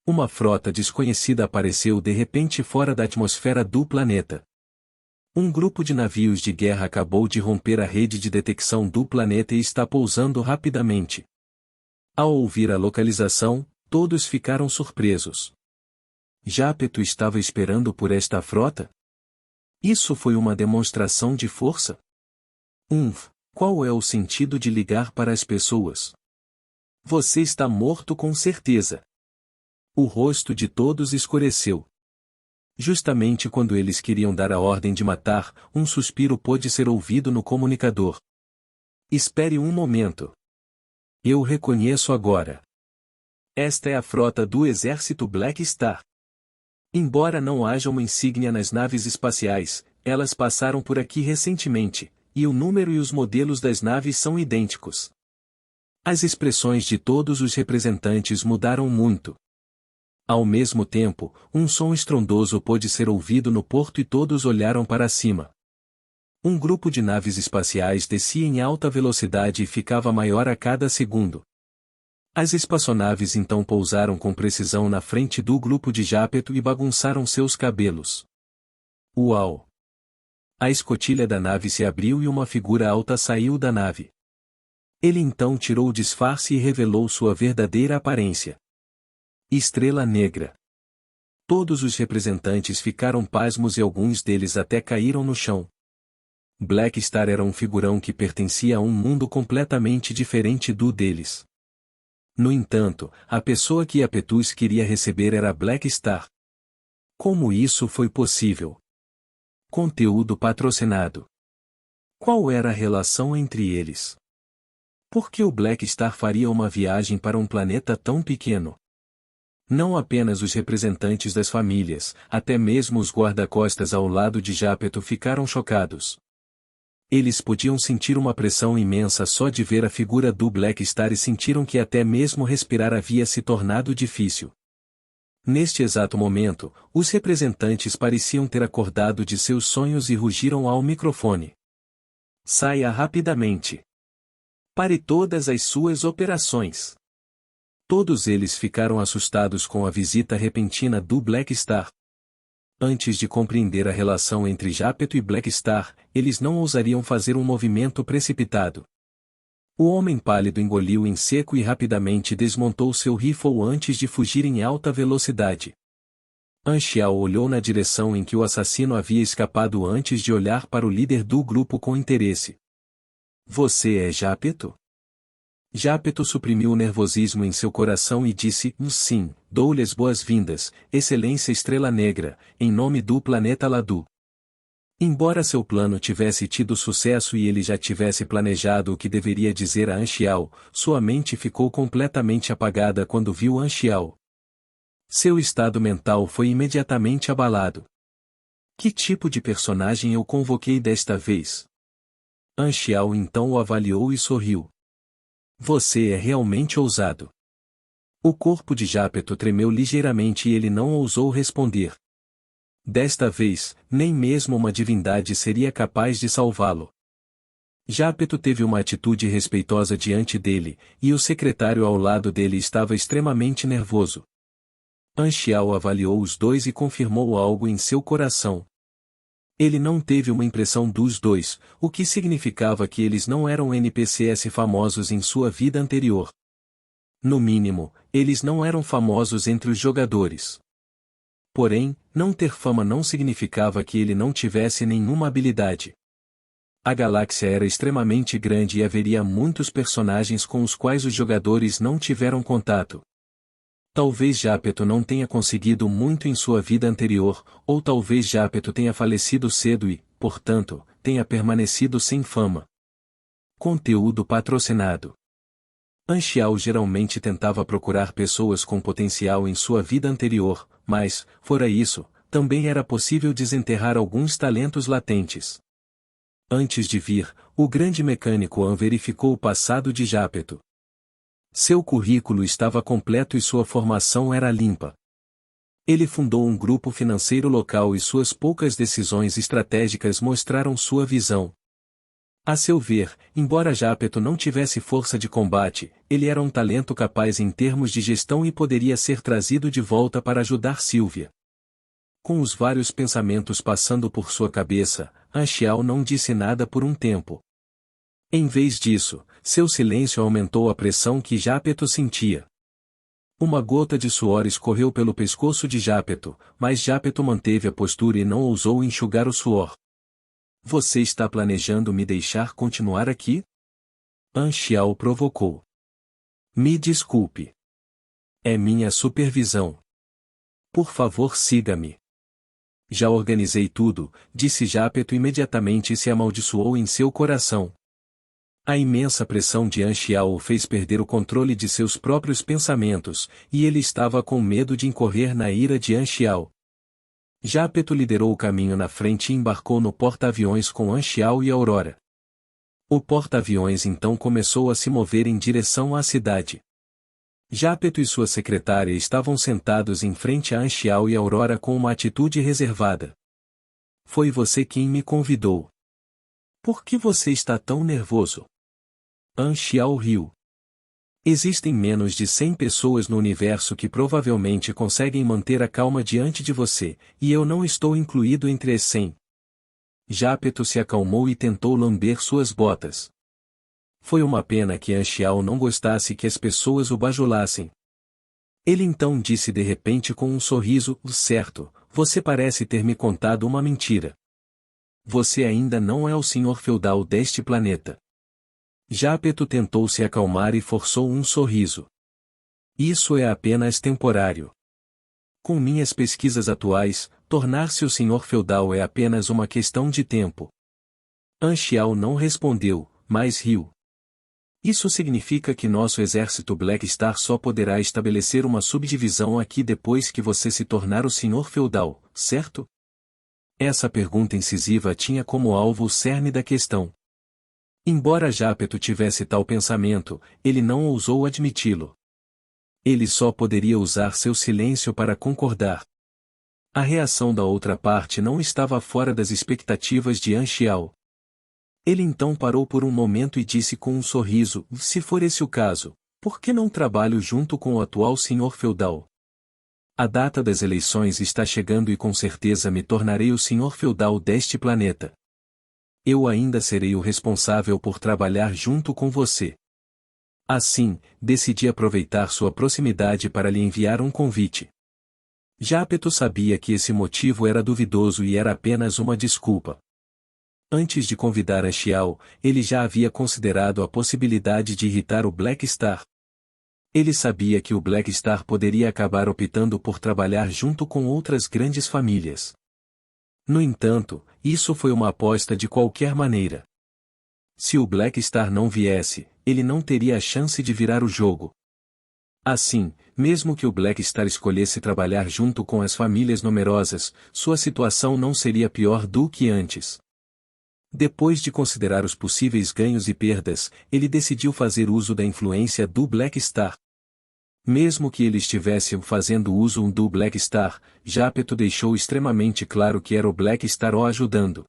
Uma frota desconhecida apareceu de repente fora da atmosfera do planeta. Um grupo de navios de guerra acabou de romper a rede de detecção do planeta e está pousando rapidamente. Ao ouvir a localização, todos ficaram surpresos. Jápeto estava esperando por esta frota? Isso foi uma demonstração de força? Qual é o sentido de ligar para as pessoas? Você está morto com certeza. O rosto de todos escureceu. Justamente quando eles queriam dar a ordem de matar, um suspiro pôde ser ouvido no comunicador. Espere um momento. Eu reconheço agora. Esta é a frota do exército Black Star. Embora não haja uma insígnia nas naves espaciais, elas passaram por aqui recentemente, e o número e os modelos das naves são idênticos. As expressões de todos os representantes mudaram muito. Ao mesmo tempo, um som estrondoso pôde ser ouvido no porto e todos olharam para cima. Um grupo de naves espaciais descia em alta velocidade e ficava maior a cada segundo. As espaçonaves então pousaram com precisão na frente do grupo de Jápeto e bagunçaram seus cabelos. Uau! A escotilha da nave se abriu e uma figura alta saiu da nave. Ele então tirou o disfarce e revelou sua verdadeira aparência. Estrela Negra. Todos os representantes ficaram pasmos e alguns deles até caíram no chão. Black Star era um figurão que pertencia a um mundo completamente diferente do deles. No entanto, a pessoa que Iapetus queria receber era Black Star. Como isso foi possível? Conteúdo patrocinado. Qual era a relação entre eles? Por que o Black Star faria uma viagem para um planeta tão pequeno? Não apenas os representantes das famílias, até mesmo os guarda-costas ao lado de Jápeto ficaram chocados. Eles podiam sentir uma pressão imensa só de ver a figura do Black Star e sentiram que até mesmo respirar havia se tornado difícil. Neste exato momento, os representantes pareciam ter acordado de seus sonhos e rugiram ao microfone. Saia rapidamente. Pare todas as suas operações. Todos eles ficaram assustados com a visita repentina do Black Star. Antes de compreender a relação entre Jápeto e Black Star, eles não ousariam fazer um movimento precipitado. O homem pálido engoliu em seco e rapidamente desmontou seu rifle antes de fugir em alta velocidade. Anxiao olhou na direção em que o assassino havia escapado antes de olhar para o líder do grupo com interesse. Você é Jápeto? Jápeto suprimiu o nervosismo em seu coração e disse, sim, dou-lhe as boas-vindas, Excelência Estrela Negra, em nome do planeta Ladu. Embora seu plano tivesse tido sucesso e ele já tivesse planejado o que deveria dizer a Anxiao, sua mente ficou completamente apagada quando viu Anxiao. Seu estado mental foi imediatamente abalado. Que tipo de personagem eu convoquei desta vez? Anxiao então o avaliou e sorriu. Você é realmente ousado. O corpo de Jápeto tremeu ligeiramente e ele não ousou responder. Desta vez, nem mesmo uma divindade seria capaz de salvá-lo. Jápeto teve uma atitude respeitosa diante dele, e o secretário ao lado dele estava extremamente nervoso. Anxiao avaliou os dois e confirmou algo em seu coração. Ele não teve uma impressão dos dois, o que significava que eles não eram NPCs famosos em sua vida anterior. No mínimo, eles não eram famosos entre os jogadores. Porém, não ter fama não significava que ele não tivesse nenhuma habilidade. A galáxia era extremamente grande e haveria muitos personagens com os quais os jogadores não tiveram contato. Talvez Jápeto não tenha conseguido muito em sua vida anterior, ou talvez Jápeto tenha falecido cedo e, portanto, tenha permanecido sem fama. Conteúdo patrocinado. Anxiao geralmente tentava procurar pessoas com potencial em sua vida anterior, mas, fora isso, também era possível desenterrar alguns talentos latentes. Antes de vir, o grande mecânico An verificou o passado de Jápeto. Seu currículo estava completo e sua formação era limpa. Ele fundou um grupo financeiro local e suas poucas decisões estratégicas mostraram sua visão. A seu ver, embora Jápeto não tivesse força de combate, ele era um talento capaz em termos de gestão e poderia ser trazido de volta para ajudar Sylvia. Com os vários pensamentos passando por sua cabeça, Anxiao não disse nada por um tempo. Em vez disso, seu silêncio aumentou a pressão que Jápeto sentia. Uma gota de suor escorreu pelo pescoço de Jápeto, mas Jápeto manteve a postura e não ousou enxugar o suor. Você está planejando me deixar continuar aqui? Anxiao provocou. Me desculpe. É minha supervisão. Por favor, siga-me. Já organizei tudo, disse Jápeto imediatamente e se amaldiçoou em seu coração. A imensa pressão de Anxiao o fez perder o controle de seus próprios pensamentos, e ele estava com medo de incorrer na ira de Anxiao. Jápeto liderou o caminho na frente e embarcou no porta-aviões com Anxiao e Aurora. O porta-aviões então começou a se mover em direção à cidade. Jápeto e sua secretária estavam sentados em frente a Anxiao e Aurora com uma atitude reservada. Foi você quem me convidou. Por que você está tão nervoso? Anxiao riu. Existem menos de 100 pessoas no universo que provavelmente conseguem manter a calma diante de você, e eu não estou incluído entre as 100. Jápeto se acalmou e tentou lamber suas botas. Foi uma pena que Anxiao não gostasse que as pessoas o bajulassem. Ele então disse de repente com um sorriso: certo, você parece ter me contado uma mentira. Você ainda não é o senhor feudal deste planeta. Jápeto tentou se acalmar e forçou um sorriso. Isso é apenas temporário. Com minhas pesquisas atuais, tornar-se o senhor feudal é apenas uma questão de tempo. Anchial não respondeu, mas riu. Isso significa que nosso exército Black Star só poderá estabelecer uma subdivisão aqui depois que você se tornar o senhor feudal, certo? Essa pergunta incisiva tinha como alvo o cerne da questão. Embora Jápeto tivesse tal pensamento, ele não ousou admiti-lo. Ele só poderia usar seu silêncio para concordar. A reação da outra parte não estava fora das expectativas de Anchial. Ele então parou por um momento e disse com um sorriso: se for esse o caso, por que não trabalho junto com o atual senhor feudal? A data das eleições está chegando e com certeza me tornarei o senhor feudal deste planeta. Eu ainda serei o responsável por trabalhar junto com você. Assim, decidi aproveitar sua proximidade para lhe enviar um convite. Jápeto sabia que esse motivo era duvidoso e era apenas uma desculpa. Antes de convidar Anchial, ele já havia considerado a possibilidade de irritar o Black Star. Ele sabia que o Black Star poderia acabar optando por trabalhar junto com outras grandes famílias. No entanto, isso foi uma aposta de qualquer maneira. Se o Black Star não viesse, ele não teria a chance de virar o jogo. Assim, mesmo que o Black Star escolhesse trabalhar junto com as famílias numerosas, sua situação não seria pior do que antes. Depois de considerar os possíveis ganhos e perdas, ele decidiu fazer uso da influência do Black Star. Mesmo que ele estivesse fazendo uso do Black Star, Jápeto deixou extremamente claro que era o Black Star o ajudando.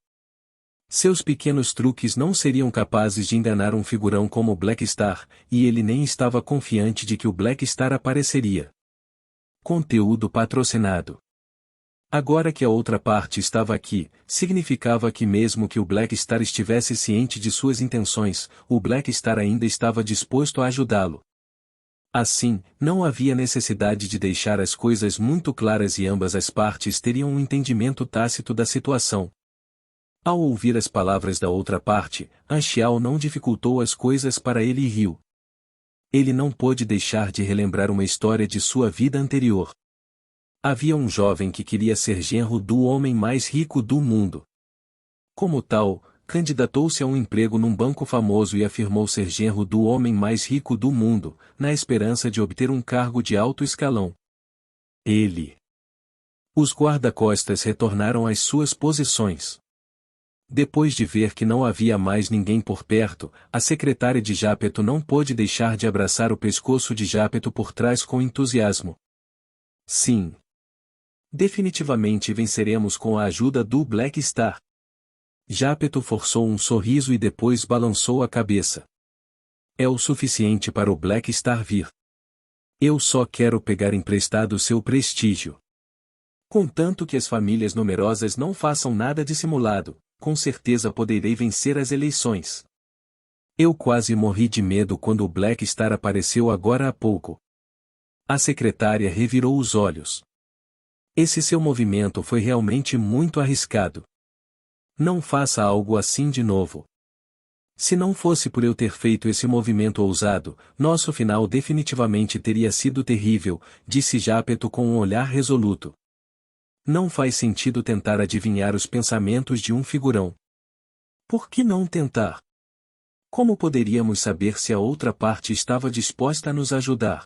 Seus pequenos truques não seriam capazes de enganar um figurão como o Black Star, e ele nem estava confiante de que o Black Star apareceria. Conteúdo patrocinado. Agora que a outra parte estava aqui, significava que mesmo que o Black Star estivesse ciente de suas intenções, o Black Star ainda estava disposto a ajudá-lo. Assim, não havia necessidade de deixar as coisas muito claras e ambas as partes teriam um entendimento tácito da situação. Ao ouvir as palavras da outra parte, Anchial não dificultou as coisas para ele e riu. Ele não pôde deixar de relembrar uma história de sua vida anterior. Havia um jovem que queria ser genro do homem mais rico do mundo. Como tal, candidatou-se a um emprego num banco famoso e afirmou ser genro do homem mais rico do mundo, na esperança de obter um cargo de alto escalão. Os guarda-costas retornaram às suas posições. Depois de ver que não havia mais ninguém por perto, a secretária de Jápeto não pôde deixar de abraçar o pescoço de Jápeto por trás com entusiasmo. Sim. Definitivamente venceremos com a ajuda do Black Star. Jápeto forçou um sorriso e depois balançou a cabeça. É o suficiente para o Black Star vir. Eu só quero pegar emprestado seu prestígio. Contanto que as famílias numerosas não façam nada dissimulado, com certeza poderei vencer as eleições. Eu quase morri de medo quando o Black Star apareceu agora há pouco. A secretária revirou os olhos. Esse seu movimento foi realmente muito arriscado. Não faça algo assim de novo. Se não fosse por eu ter feito esse movimento ousado, nosso final definitivamente teria sido terrível, disse Jápeto com um olhar resoluto. Não faz sentido tentar adivinhar os pensamentos de um figurão. Por que não tentar? Como poderíamos saber se a outra parte estava disposta a nos ajudar?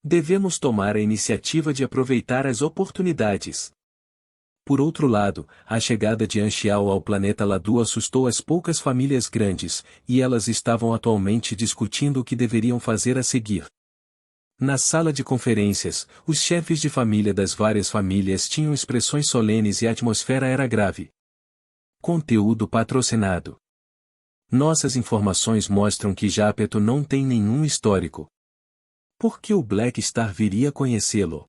Devemos tomar a iniciativa de aproveitar as oportunidades. Por outro lado, a chegada de Anchial ao planeta Ladu assustou as poucas famílias grandes, e elas estavam atualmente discutindo o que deveriam fazer a seguir. Na sala de conferências, os chefes de família das várias famílias tinham expressões solenes e a atmosfera era grave. Conteúdo patrocinado. Nossas informações mostram que Jápeto não tem nenhum histórico. Por que o Black Star viria conhecê-lo?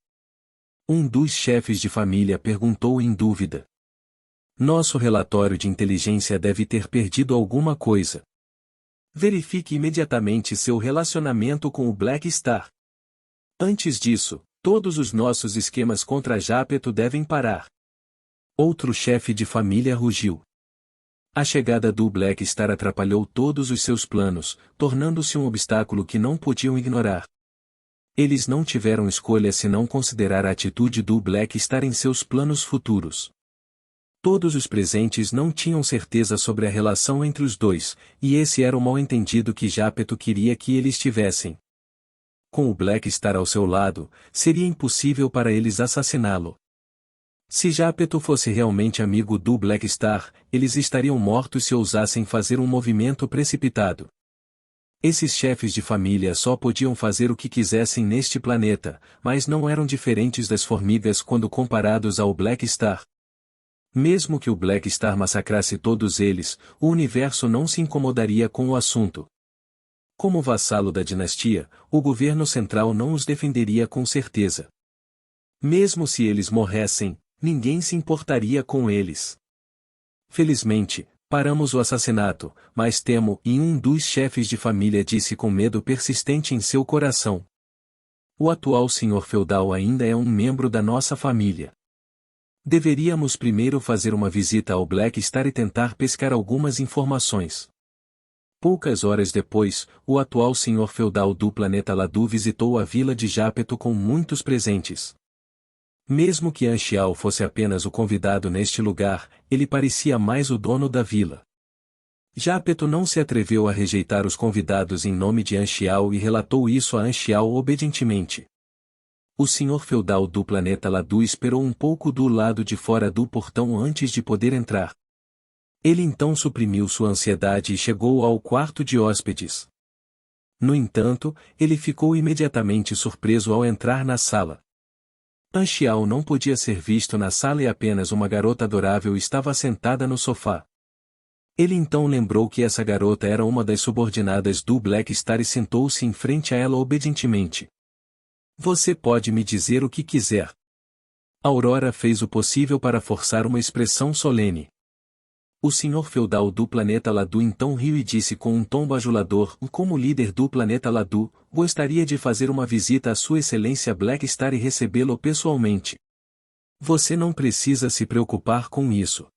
Um dos chefes de família perguntou em dúvida. Nosso relatório de inteligência deve ter perdido alguma coisa. Verifique imediatamente seu relacionamento com o Black Star. Antes disso, todos os nossos esquemas contra Jápeto devem parar. Outro chefe de família rugiu. A chegada do Black Star atrapalhou todos os seus planos, tornando-se um obstáculo que não podiam ignorar. Eles não tiveram escolha senão considerar a atitude do Black Star em seus planos futuros. Todos os presentes não tinham certeza sobre a relação entre os dois, e esse era o mal-entendido que Jápeto queria que eles tivessem. Com o Black Star ao seu lado, seria impossível para eles assassiná-lo. Se Jápeto fosse realmente amigo do Black Star, eles estariam mortos se ousassem fazer um movimento precipitado. Esses chefes de família só podiam fazer o que quisessem neste planeta, mas não eram diferentes das formigas quando comparados ao Black Star. Mesmo que o Black Star massacrasse todos eles, o universo não se incomodaria com o assunto. Como vassalo da dinastia, o governo central não os defenderia com certeza. Mesmo se eles morressem, ninguém se importaria com eles. Felizmente, paramos o assassinato, mas temo, e um dos chefes de família disse com medo persistente em seu coração. O atual senhor feudal ainda é um membro da nossa família. Deveríamos primeiro fazer uma visita ao Black Star e tentar pescar algumas informações. Poucas horas depois, o atual senhor feudal do planeta Ladu visitou a vila de Jápeto com muitos presentes. Mesmo que Anxiao fosse apenas o convidado neste lugar, ele parecia mais o dono da vila. Jápeto não se atreveu a rejeitar os convidados em nome de Anxiao e relatou isso a Anxiao obedientemente. O senhor feudal do planeta Ladu esperou um pouco do lado de fora do portão antes de poder entrar. Ele então suprimiu sua ansiedade e chegou ao quarto de hóspedes. No entanto, ele ficou imediatamente surpreso ao entrar na sala. Anxiao não podia ser visto na sala e apenas uma garota adorável estava sentada no sofá. Ele então lembrou que essa garota era uma das subordinadas do Black Star e sentou-se em frente a ela obedientemente. Você pode me dizer o que quiser. Aurora fez o possível para forçar uma expressão solene. O senhor feudal do planeta Ladu então riu e disse com um tom bajulador: como líder do planeta Ladu, gostaria de fazer uma visita à sua excelência Black Star e recebê-lo pessoalmente. Você não precisa se preocupar com isso.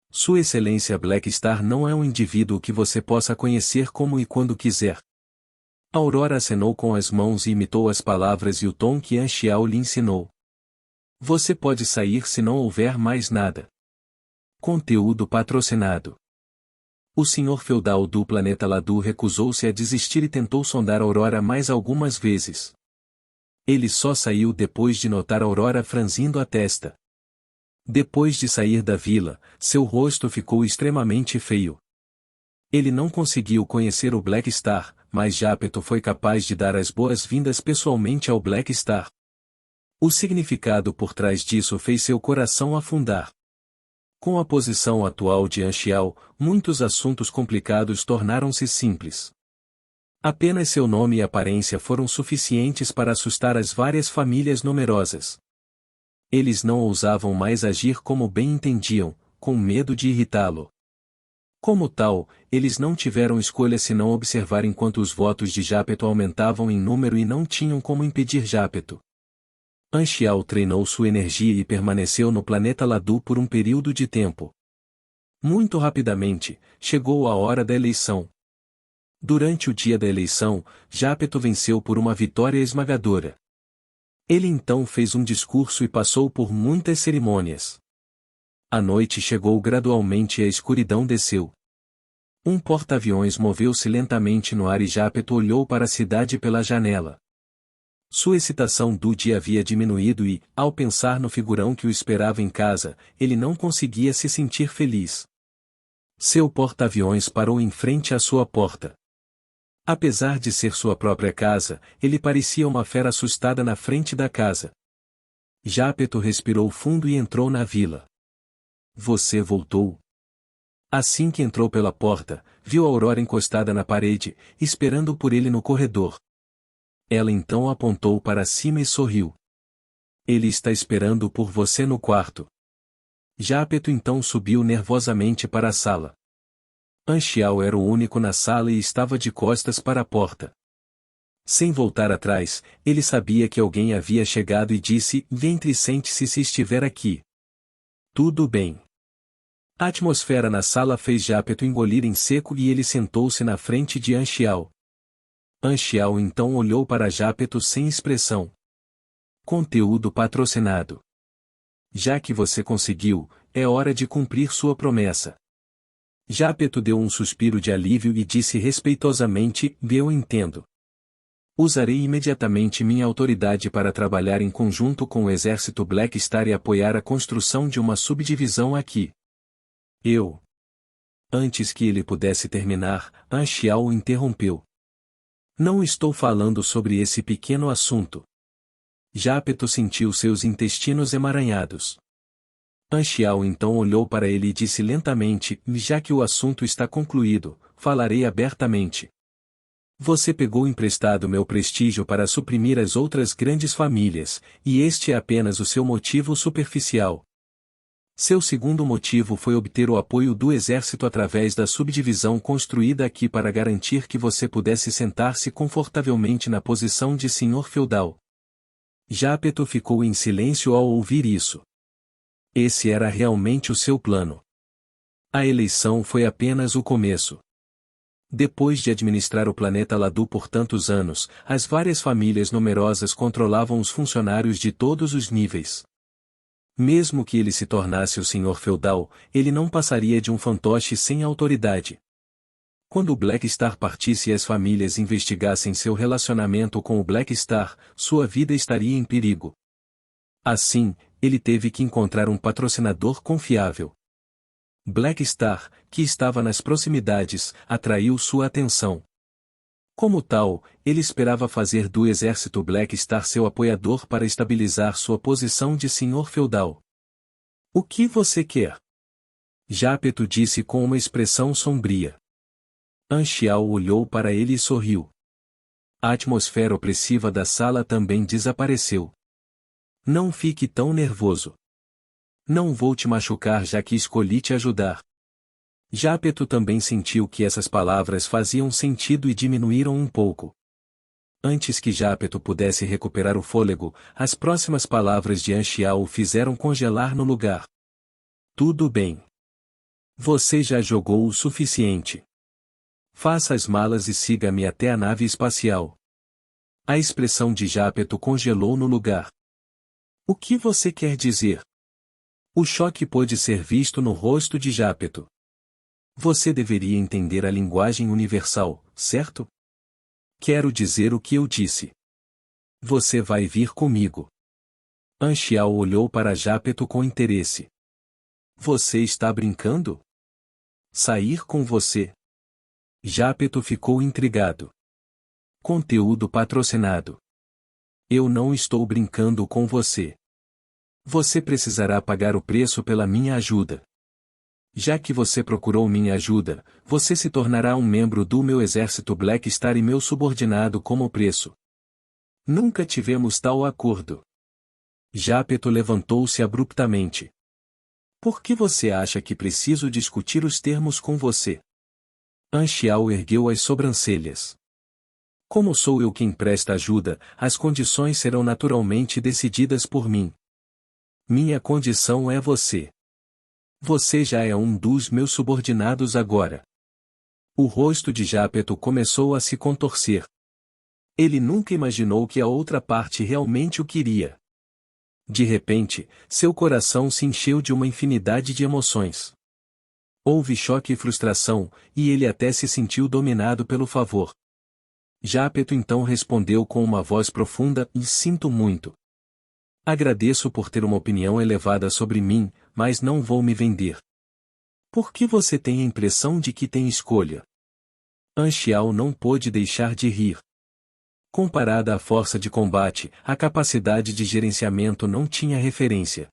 Sua excelência Black Star não é um indivíduo que você possa conhecer como e quando quiser. Aurora acenou com as mãos e imitou as palavras e o tom que Anxiao lhe ensinou. Você pode sair se não houver mais nada. Conteúdo patrocinado. O senhor feudal do planeta Ladu recusou-se a desistir e tentou sondar Aurora mais algumas vezes. Ele só saiu depois de notar Aurora franzindo a testa. Depois de sair da vila, seu rosto ficou extremamente feio. Ele não conseguiu conhecer o Black Star, mas Jápeto foi capaz de dar as boas-vindas pessoalmente ao Black Star. O significado por trás disso fez seu coração afundar. Com a posição atual de Anxiao, muitos assuntos complicados tornaram-se simples. Apenas seu nome e aparência foram suficientes para assustar as várias famílias numerosas. Eles não ousavam mais agir como bem entendiam, com medo de irritá-lo. Como tal, eles não tiveram escolha senão observar enquanto os votos de Jápeto aumentavam em número e não tinham como impedir Jápeto. Anxiao treinou sua energia e permaneceu no planeta Ladu por um período de tempo. Muito rapidamente, chegou a hora da eleição. Durante o dia da eleição, Jápeto venceu por uma vitória esmagadora. Ele então fez um discurso e passou por muitas cerimônias. A noite chegou gradualmente e a escuridão desceu. Um porta-aviões moveu-se lentamente no ar e Jápeto olhou para a cidade pela janela. Sua excitação do dia havia diminuído e, ao pensar no figurão que o esperava em casa, ele não conseguia se sentir feliz. Seu porta-aviões parou em frente à sua porta. Apesar de ser sua própria casa, ele parecia uma fera assustada na frente da casa. Jápeto respirou fundo e entrou na vila. Você voltou? Assim que entrou pela porta, viu Aurora encostada na parede, esperando por ele no corredor. Ela então apontou para cima e sorriu. Ele está esperando por você no quarto. Jápeto então subiu nervosamente para a sala. Anxiao era o único na sala e estava de costas para a porta. Sem voltar atrás, ele sabia que alguém havia chegado e disse: "Ventre, sente-se se estiver aqui." Tudo bem. A atmosfera na sala fez Jápeto engolir em seco e ele sentou-se na frente de Anchial. Anchial então olhou para Jápeto sem expressão. Conteúdo patrocinado. Já que você conseguiu, é hora de cumprir sua promessa. Jápeto deu um suspiro de alívio e disse respeitosamente: "Eu entendo. Usarei imediatamente minha autoridade para trabalhar em conjunto com o exército Black Star e apoiar a construção de uma subdivisão aqui." Antes que ele pudesse terminar, Anchial o interrompeu. "Não estou falando sobre esse pequeno assunto." Jápeto sentiu seus intestinos emaranhados. Anchial então olhou para ele e disse lentamente: "Já que o assunto está concluído, falarei abertamente. Você pegou emprestado meu prestígio para suprimir as outras grandes famílias, e este é apenas o seu motivo superficial. Seu segundo motivo foi obter o apoio do exército através da subdivisão construída aqui para garantir que você pudesse sentar-se confortavelmente na posição de senhor feudal." Jápeto ficou em silêncio ao ouvir isso. Esse era realmente o seu plano. A eleição foi apenas o começo. Depois de administrar o planeta Ladu por tantos anos, as várias famílias numerosas controlavam os funcionários de todos os níveis. Mesmo que ele se tornasse o senhor feudal, ele não passaria de um fantoche sem autoridade. Quando o Black Star partisse e as famílias investigassem seu relacionamento com o Black Star, sua vida estaria em perigo. Assim, ele teve que encontrar um patrocinador confiável. Black Star, que estava nas proximidades, atraiu sua atenção. Como tal, ele esperava fazer do exército Black Star seu apoiador para estabilizar sua posição de senhor feudal. "O que você quer?" Jápeto disse com uma expressão sombria. Anchial olhou para ele e sorriu. A atmosfera opressiva da sala também desapareceu. "Não fique tão nervoso. Não vou te machucar já que escolhi te ajudar." Jápeto também sentiu que essas palavras faziam sentido e diminuíram um pouco. Antes que Jápeto pudesse recuperar o fôlego, as próximas palavras de Anchial o fizeram congelar no lugar. "Tudo bem. Você já jogou o suficiente. Faça as malas e siga-me até a nave espacial." A expressão de Jápeto congelou no lugar. "O que você quer dizer?" O choque pôde ser visto no rosto de Jápeto. "Você deveria entender a linguagem universal, certo?" "Quero dizer o que eu disse. Você vai vir comigo." Anchial olhou para Jápeto com interesse. "Você está brincando? Sair com você?" Jápeto ficou intrigado. Conteúdo patrocinado. "Eu não estou brincando com você. Você precisará pagar o preço pela minha ajuda. Já que você procurou minha ajuda, você se tornará um membro do meu exército Black Star e meu subordinado como preço." "Nunca tivemos tal acordo." Jápeto levantou-se abruptamente. "Por que você acha que preciso discutir os termos com você?" Anchial ergueu as sobrancelhas. "Como sou eu quem presta ajuda, as condições serão naturalmente decididas por mim. Minha condição é você. Você já é um dos meus subordinados agora." O rosto de Jápeto começou a se contorcer. Ele nunca imaginou que a outra parte realmente o queria. De repente, seu coração se encheu de uma infinidade de emoções. Houve choque e frustração, e ele até se sentiu dominado pelo favor. Jápeto então respondeu com uma voz profunda: "Sinto muito. Agradeço por ter uma opinião elevada sobre mim, mas não vou me vender." "Por que você tem a impressão de que tem escolha?" Anchial não pôde deixar de rir. Comparada à força de combate, a capacidade de gerenciamento não tinha referência.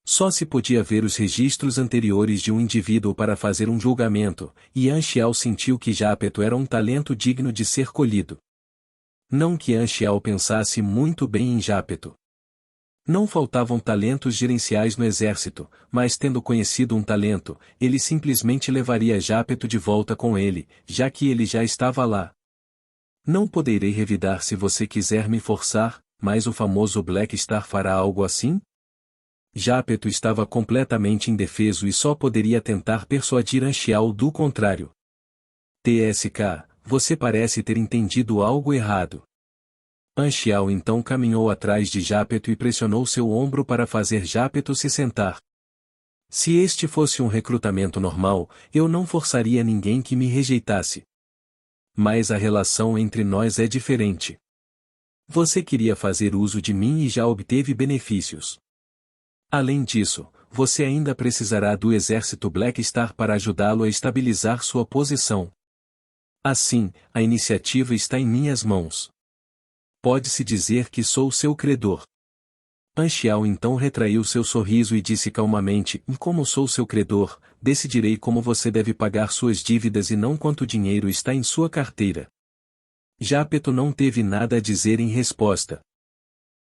Só se podia ver os registros anteriores de um indivíduo para fazer um julgamento, e Anchial sentiu que Jápeto era um talento digno de ser colhido. Não que Anchial pensasse muito bem em Jápeto. Não faltavam talentos gerenciais no exército, mas tendo conhecido um talento, ele simplesmente levaria Jápeto de volta com ele, já que ele já estava lá. Não poderei revidar se você quiser me forçar, mas o famoso Black Star fará algo assim? Jápeto estava completamente indefeso e só poderia tentar persuadir Anchial do contrário. TSK, você parece ter entendido algo errado. Anchial então caminhou atrás de Jápeto e pressionou seu ombro para fazer Jápeto se sentar. Se este fosse um recrutamento normal, eu não forçaria ninguém que me rejeitasse. Mas a relação entre nós é diferente. Você queria fazer uso de mim e já obteve benefícios. Além disso, você ainda precisará do exército Black Star para ajudá-lo a estabilizar sua posição. Assim, a iniciativa está em minhas mãos. Pode-se dizer que sou seu credor. Anchial então retraiu seu sorriso e disse calmamente: como sou seu credor, decidirei como você deve pagar suas dívidas e não quanto dinheiro está em sua carteira. Jápeto não teve nada a dizer em resposta.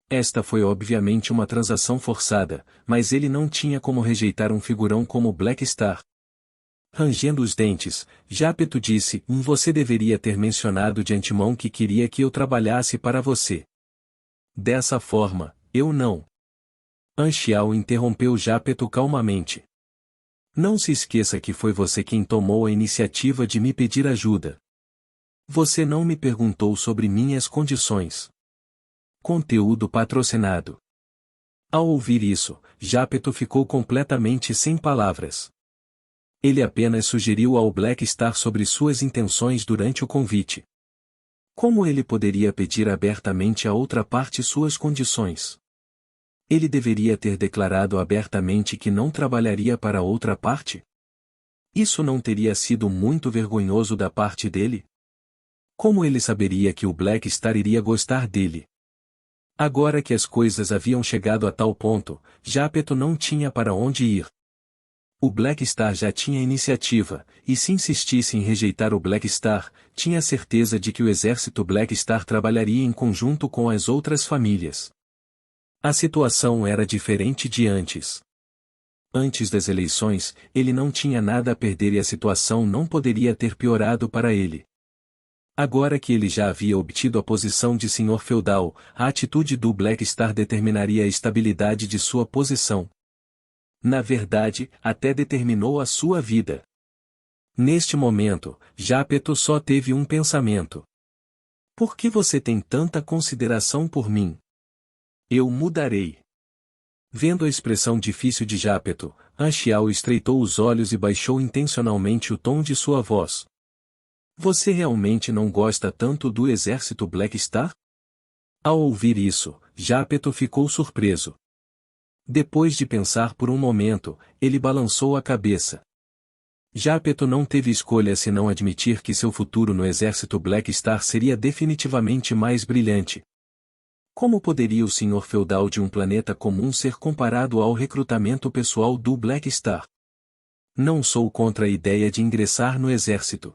Esta foi obviamente uma transação forçada, mas ele não tinha como rejeitar um figurão como Black Star. Rangendo os dentes, Jápeto disse: você deveria ter mencionado de antemão que queria que eu trabalhasse para você. Dessa forma, eu não. Anchial interrompeu Jápeto calmamente. Não se esqueça que foi você quem tomou a iniciativa de me pedir ajuda. Você não me perguntou sobre minhas condições. Conteúdo patrocinado. Ao ouvir isso, Jápeto ficou completamente sem palavras. Ele apenas sugeriu ao Black Star sobre suas intenções durante o convite. Como ele poderia pedir abertamente a outra parte suas condições? Ele deveria ter declarado abertamente que não trabalharia para outra parte? Isso não teria sido muito vergonhoso da parte dele? Como ele saberia que o Black Star iria gostar dele? Agora que as coisas haviam chegado a tal ponto, Jápeto não tinha para onde ir. O Black Star já tinha iniciativa, e se insistisse em rejeitar o Black Star, tinha certeza de que o exército Black Star trabalharia em conjunto com as outras famílias. A situação era diferente de antes. Antes das eleições, ele não tinha nada a perder e a situação não poderia ter piorado para ele. Agora que ele já havia obtido a posição de senhor feudal, a atitude do Black Star determinaria a estabilidade de sua posição. Na verdade, até determinou a sua vida. Neste momento, Jápeto só teve um pensamento. Por que você tem tanta consideração por mim? Eu mudarei. Vendo a expressão difícil de Jápeto, Anchial estreitou os olhos e baixou intencionalmente o tom de sua voz. Você realmente não gosta tanto do exército Black Star? Ao ouvir isso, Jápeto ficou surpreso. Depois de pensar por um momento, ele balançou a cabeça. Jápeto não teve escolha senão admitir que seu futuro no exército Black Star seria definitivamente mais brilhante. Como poderia o senhor feudal de um planeta comum ser comparado ao recrutamento pessoal do Black Star? Não sou contra a ideia de ingressar no exército.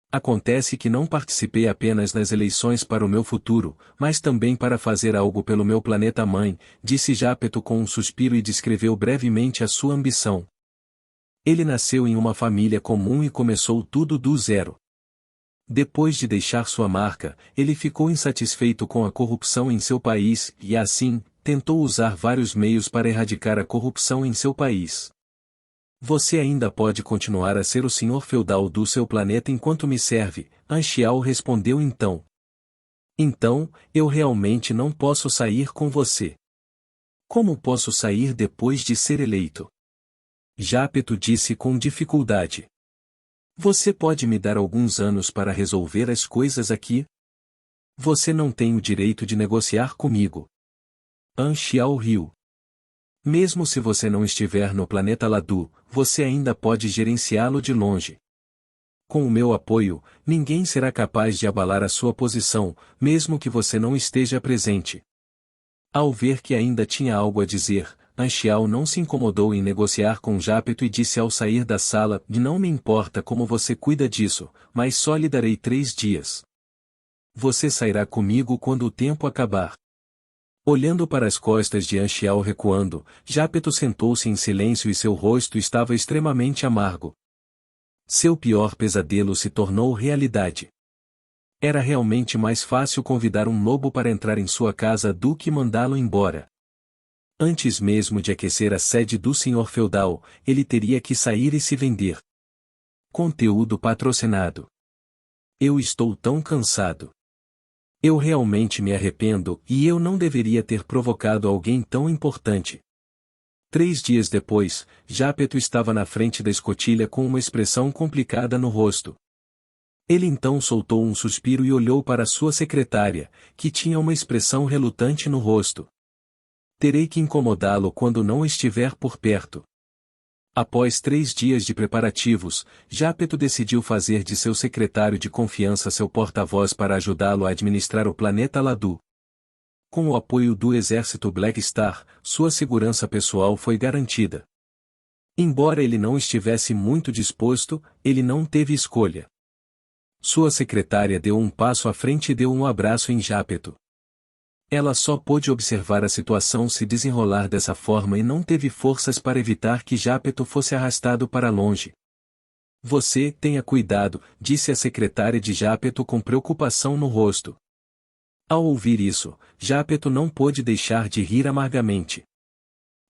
Acontece que não participei apenas nas eleições para o meu futuro, mas também para fazer algo pelo meu planeta-mãe, disse Jápeto com um suspiro e descreveu brevemente a sua ambição. Ele nasceu em uma família comum e começou tudo do zero. Depois de deixar sua marca, ele ficou insatisfeito com a corrupção em seu país e, assim, tentou usar vários meios para erradicar a corrupção em seu país. Você ainda pode continuar a ser o senhor feudal do seu planeta enquanto me serve, Anchial respondeu então. Então, eu realmente não posso sair com você. Como posso sair depois de ser eleito? Jápeto disse com dificuldade. Você pode me dar alguns anos para resolver as coisas aqui? Você não tem o direito de negociar comigo. Anchial riu. Mesmo se você não estiver no planeta Ladu, você ainda pode gerenciá-lo de longe. Com o meu apoio, ninguém será capaz de abalar a sua posição, mesmo que você não esteja presente. Ao ver que ainda tinha algo a dizer, Anchial não se incomodou em negociar com Jápeto e disse ao sair da sala: não me importa como você cuida disso, mas só lhe darei 3 dias. Você sairá comigo quando o tempo acabar. Olhando para as costas de Anchial recuando, Jápeto sentou-se em silêncio e seu rosto estava extremamente amargo. Seu pior pesadelo se tornou realidade. Era realmente mais fácil convidar um lobo para entrar em sua casa do que mandá-lo embora. Antes mesmo de aquecer a sede do senhor feudal, ele teria que sair e se vender. Conteúdo patrocinado. Eu estou tão cansado. Eu realmente me arrependo, e eu não deveria ter provocado alguém tão importante. 3 dias depois, Jápeto estava na frente da escotilha com uma expressão complicada no rosto. Ele então soltou um suspiro e olhou para sua secretária, que tinha uma expressão relutante no rosto. Terei que incomodá-lo quando não estiver por perto. Após 3 dias de preparativos, Jápeto decidiu fazer de seu secretário de confiança seu porta-voz para ajudá-lo a administrar o planeta Ladu. Com o apoio do exército Black Star, sua segurança pessoal foi garantida. Embora ele não estivesse muito disposto, ele não teve escolha. Sua secretária deu um passo à frente e deu um abraço em Jápeto. Ela só pôde observar a situação se desenrolar dessa forma e não teve forças para evitar que Jápeto fosse arrastado para longe. Você, tenha cuidado, disse a secretária de Jápeto com preocupação no rosto. Ao ouvir isso, Jápeto não pôde deixar de rir amargamente.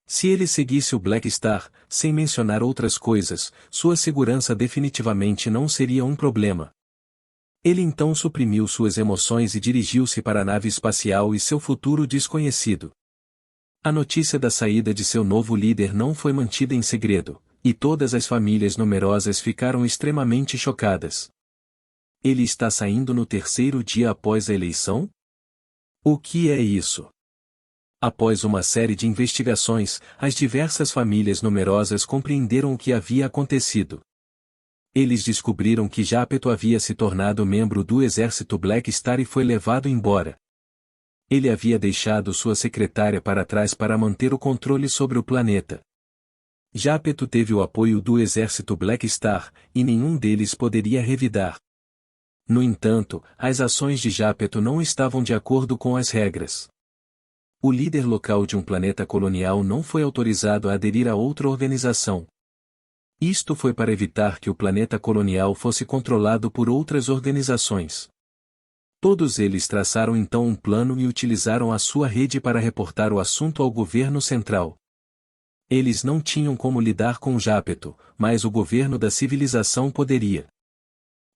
Se ele seguisse o Black Star, sem mencionar outras coisas, sua segurança definitivamente não seria um problema. Ele então suprimiu suas emoções e dirigiu-se para a nave espacial e seu futuro desconhecido. A notícia da saída de seu novo líder não foi mantida em segredo, e todas as famílias numerosas ficaram extremamente chocadas. Ele está saindo no 3º dia após a eleição? O que é isso? Após uma série de investigações, as diversas famílias numerosas compreenderam o que havia acontecido. Eles descobriram que Jápeto havia se tornado membro do exército Black Star e foi levado embora. Ele havia deixado sua secretária para trás para manter o controle sobre o planeta. Jápeto teve o apoio do exército Black Star, e nenhum deles poderia revidar. No entanto, as ações de Jápeto não estavam de acordo com as regras. O líder local de um planeta colonial não foi autorizado a aderir a outra organização. Isto foi para evitar que o planeta colonial fosse controlado por outras organizações. Todos eles traçaram então um plano e utilizaram a sua rede para reportar o assunto ao governo central. Eles não tinham como lidar com Jápeto, mas o governo da civilização poderia.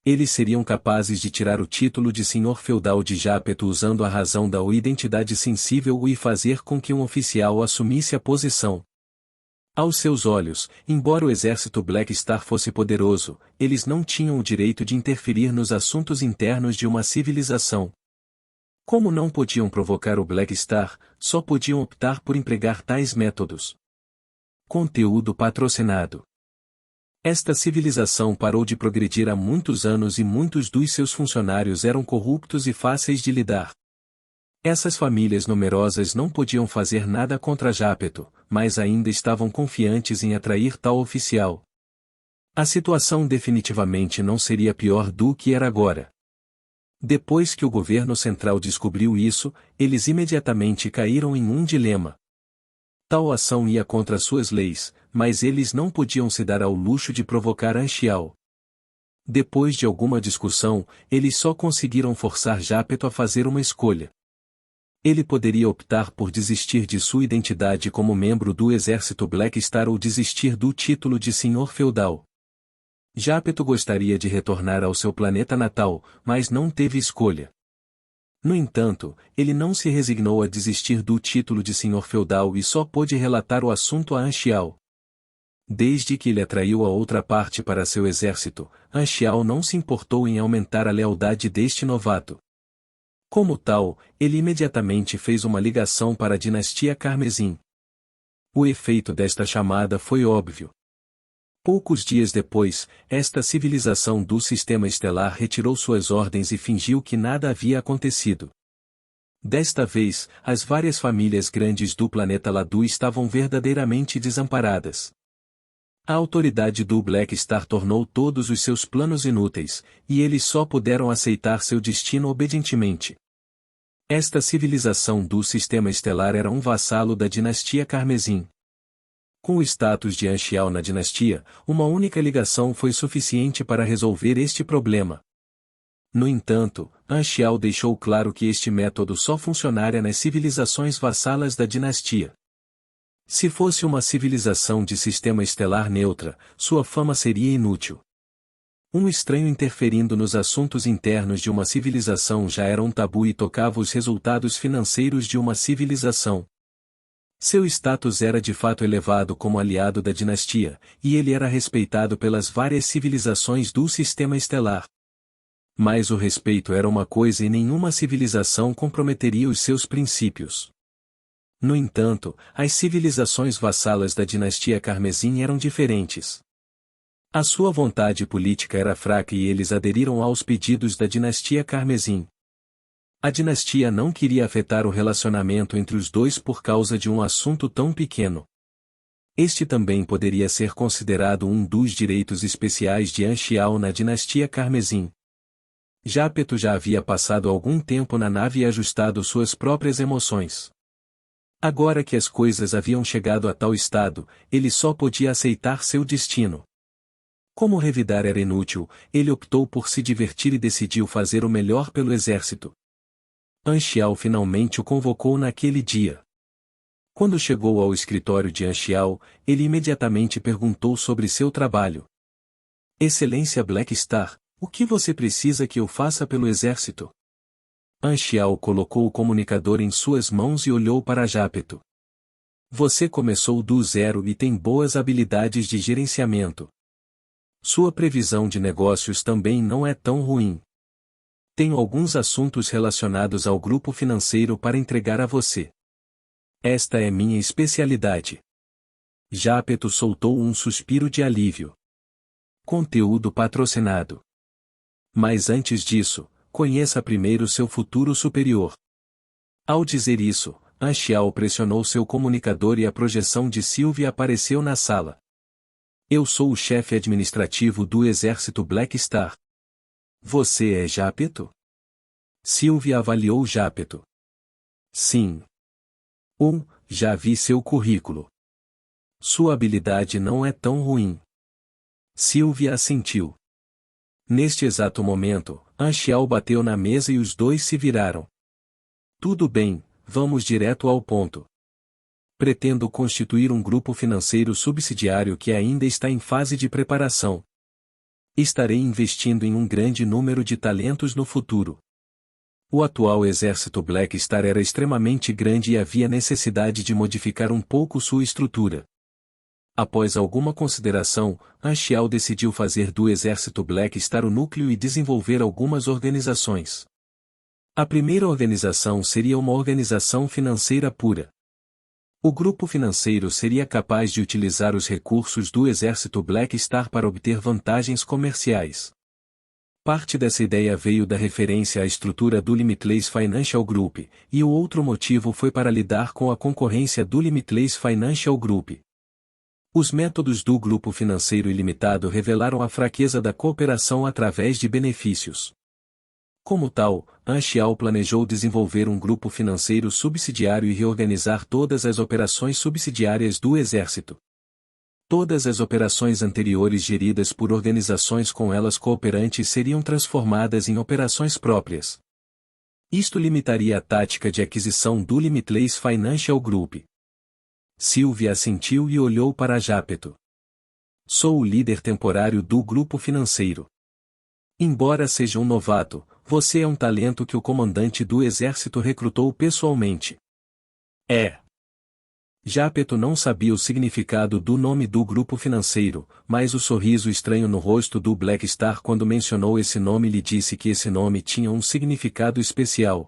Eles seriam capazes de tirar o título de senhor feudal de Jápeto usando a razão da identidade sensível e fazer com que um oficial assumisse a posição. Aos seus olhos, embora o exército Black Star fosse poderoso, eles não tinham o direito de interferir nos assuntos internos de uma civilização. Como não podiam provocar o Black Star, só podiam optar por empregar tais métodos. Conteúdo patrocinado. Esta civilização parou de progredir há muitos anos e muitos dos seus funcionários eram corruptos e fáceis de lidar. Essas famílias numerosas não podiam fazer nada contra Jápeto, mas ainda estavam confiantes em atrair tal oficial. A situação definitivamente não seria pior do que era agora. Depois que o governo central descobriu isso, eles imediatamente caíram em um dilema. Tal ação ia contra suas leis, mas eles não podiam se dar ao luxo de provocar Anchial. Depois de alguma discussão, eles só conseguiram forçar Jápeto a fazer uma escolha. Ele poderia optar por desistir de sua identidade como membro do exército Black Star ou desistir do título de senhor feudal. Jápeto gostaria de retornar ao seu planeta natal, mas não teve escolha. No entanto, ele não se resignou a desistir do título de senhor feudal e só pôde relatar o assunto a Anchial. Desde que ele atraiu a outra parte para seu exército, Anchial não se importou em aumentar a lealdade deste novato. Como tal, ele imediatamente fez uma ligação para a dinastia Carmesim. O efeito desta chamada foi óbvio. Poucos dias depois, esta civilização do sistema estelar retirou suas ordens e fingiu que nada havia acontecido. Desta vez, as várias famílias grandes do planeta Ladu estavam verdadeiramente desamparadas. A autoridade do Black Star tornou todos os seus planos inúteis, e eles só puderam aceitar seu destino obedientemente. Esta civilização do sistema estelar era um vassalo da dinastia Carmesim. Com o status de Anchial na dinastia, uma única ligação foi suficiente para resolver este problema. No entanto, Anchial deixou claro que este método só funcionaria nas civilizações vassalas da dinastia. Se fosse uma civilização de sistema estelar neutra, sua fama seria inútil. Um estranho interferindo nos assuntos internos de uma civilização já era um tabu e tocava os resultados financeiros de uma civilização. Seu status era de fato elevado como aliado da dinastia, e ele era respeitado pelas várias civilizações do sistema estelar. Mas o respeito era uma coisa e nenhuma civilização comprometeria os seus princípios. No entanto, as civilizações vassalas da dinastia Carmesim eram diferentes. A sua vontade política era fraca e eles aderiram aos pedidos da dinastia Carmesim. A dinastia não queria afetar o relacionamento entre os dois por causa de um assunto tão pequeno. Este também poderia ser considerado um dos direitos especiais de Anchial na dinastia Carmesim. Jápeto já havia passado algum tempo na nave e ajustado suas próprias emoções. Agora que as coisas haviam chegado a tal estado, ele só podia aceitar seu destino. Como revidar era inútil, ele optou por se divertir e decidiu fazer o melhor pelo exército. Anchial finalmente o convocou naquele dia. Quando chegou ao escritório de Anchial, ele imediatamente perguntou sobre seu trabalho. Excelência Blackstar, o que você precisa que eu faça pelo exército? Anchial colocou o comunicador em suas mãos e olhou para Jápeto. Você começou do zero e tem boas habilidades de gerenciamento. Sua previsão de negócios também não é tão ruim. Tenho alguns assuntos relacionados ao grupo financeiro para entregar a você. Esta é minha especialidade. Jápeto soltou um suspiro de alívio. Conteúdo patrocinado. Mas antes disso, conheça primeiro seu futuro superior. Ao dizer isso, Anchial pressionou seu comunicador e a projeção de Sylvia apareceu na sala. Eu sou o chefe administrativo do exército Blackstar. Você é Jápeto? Sylvia avaliou Jápeto. Sim. Já vi seu currículo. Sua habilidade não é tão ruim. Sylvia assentiu. Neste exato momento, Anchial bateu na mesa e os dois se viraram. Tudo bem, vamos direto ao ponto. Pretendo constituir um grupo financeiro subsidiário que ainda está em fase de preparação. Estarei investindo em um grande número de talentos no futuro. O atual exército Blackstar era extremamente grande e havia necessidade de modificar um pouco sua estrutura. Após alguma consideração, Anchial decidiu fazer do exército Blackstar o núcleo e desenvolver algumas organizações. A primeira organização seria uma organização financeira pura. O grupo financeiro seria capaz de utilizar os recursos do exército Blackstar para obter vantagens comerciais. Parte dessa ideia veio da referência à estrutura do Limitless Financial Group, e o outro motivo foi para lidar com a concorrência do Limitless Financial Group. Os métodos do grupo financeiro ilimitado revelaram a fraqueza da cooperação através de benefícios. Como tal, Anchial planejou desenvolver um grupo financeiro subsidiário e reorganizar todas as operações subsidiárias do exército. Todas as operações anteriores geridas por organizações com elas cooperantes seriam transformadas em operações próprias. Isto limitaria a tática de aquisição do Limitless Financial Group. Sylvia assentiu e olhou para Jápeto. Sou o líder temporário do grupo financeiro. Embora seja um novato, você é um talento que o comandante do exército recrutou pessoalmente. Jápeto não sabia o significado do nome do grupo financeiro, mas o sorriso estranho no rosto do Blackstar quando mencionou esse nome lhe disse que esse nome tinha um significado especial.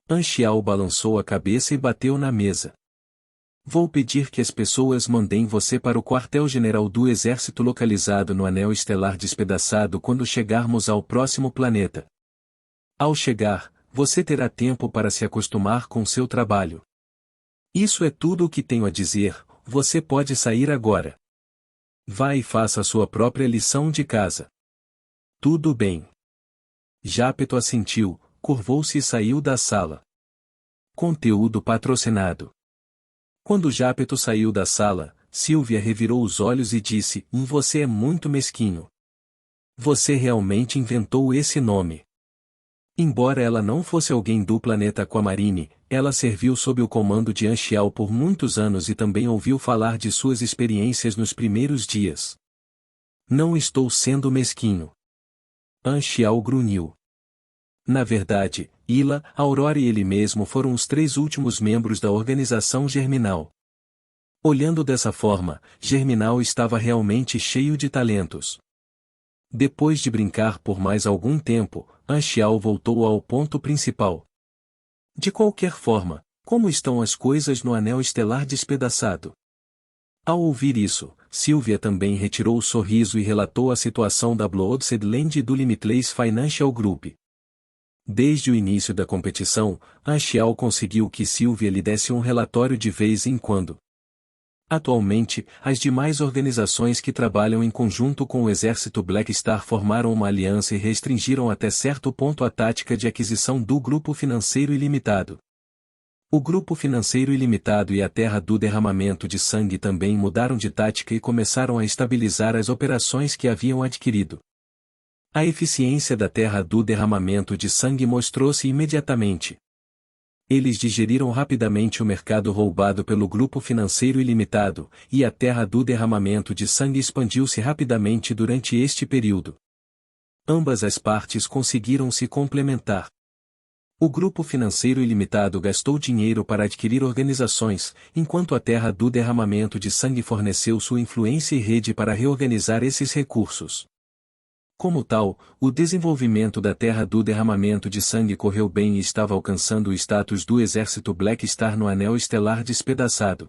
Anchial balançou a cabeça e bateu na mesa. Vou pedir que as pessoas mandem você para o quartel-general do exército localizado no anel estelar despedaçado quando chegarmos ao próximo planeta. Ao chegar, você terá tempo para se acostumar com seu trabalho. Isso é tudo o que tenho a dizer, você pode sair agora. Vá e faça a sua própria lição de casa. Tudo bem. Jápeto assentiu, curvou-se e saiu da sala. Conteúdo patrocinado. Quando Jápeto saiu da sala, Sylvia revirou os olhos e disse: Você é muito mesquinho. Você realmente inventou esse nome. Embora ela não fosse alguém do planeta Aquamarine, ela serviu sob o comando de Anchial por muitos anos e também ouviu falar de suas experiências nos primeiros dias. Não estou sendo mesquinho. Anchial grunhiu. Na verdade, Ila, Aurora e ele mesmo foram os 3 últimos membros da organização Germinal. Olhando dessa forma, Germinal estava realmente cheio de talentos. Depois de brincar por mais algum tempo, Anchial voltou ao ponto principal. De qualquer forma, como estão as coisas no anel estelar despedaçado? Ao ouvir isso, Sylvia também retirou o sorriso e relatou a situação da Bloodseed Land e do Limitless Financial Group. Desde o início da competição, Anchial conseguiu que Sylvia lhe desse um relatório de vez em quando. Atualmente, as demais organizações que trabalham em conjunto com o exército Black Star formaram uma aliança e restringiram até certo ponto a tática de aquisição do Grupo Financeiro Ilimitado. O Grupo Financeiro Ilimitado e a Terra do Derramamento de Sangue também mudaram de tática e começaram a estabilizar as operações que haviam adquirido. A eficiência da Terra do Derramamento de Sangue mostrou-se imediatamente. Eles digeriram rapidamente o mercado roubado pelo Grupo Financeiro Ilimitado, e a Terra do Derramamento de Sangue expandiu-se rapidamente durante este período. Ambas as partes conseguiram se complementar. O Grupo Financeiro Ilimitado gastou dinheiro para adquirir organizações, enquanto a Terra do Derramamento de Sangue forneceu sua influência e rede para reorganizar esses recursos. Como tal, o desenvolvimento da Terra do Derramamento de Sangue correu bem e estava alcançando o status do exército Black Star no anel estelar despedaçado.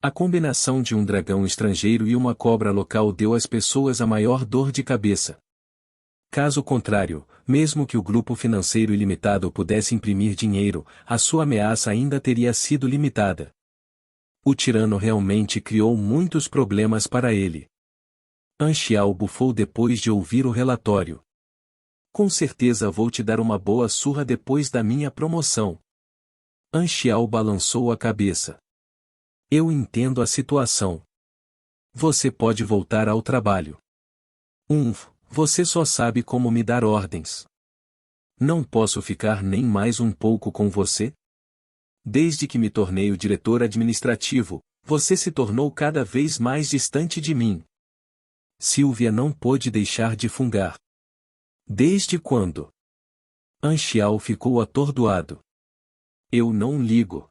A combinação de um dragão estrangeiro e uma cobra local deu às pessoas a maior dor de cabeça. Caso contrário, mesmo que o Grupo Financeiro Ilimitado pudesse imprimir dinheiro, a sua ameaça ainda teria sido limitada. O tirano realmente criou muitos problemas para ele. Anchial bufou depois de ouvir o relatório. Com certeza vou te dar uma boa surra depois da minha promoção. Anchial balançou a cabeça. Eu entendo a situação. Você pode voltar ao trabalho. Você só sabe como me dar ordens. Não posso ficar nem mais um pouco com você? Desde que me tornei o diretor administrativo, você se tornou cada vez mais distante de mim. Sylvia não pôde deixar de fungar. Desde quando? Anchial ficou atordoado. Eu não ligo.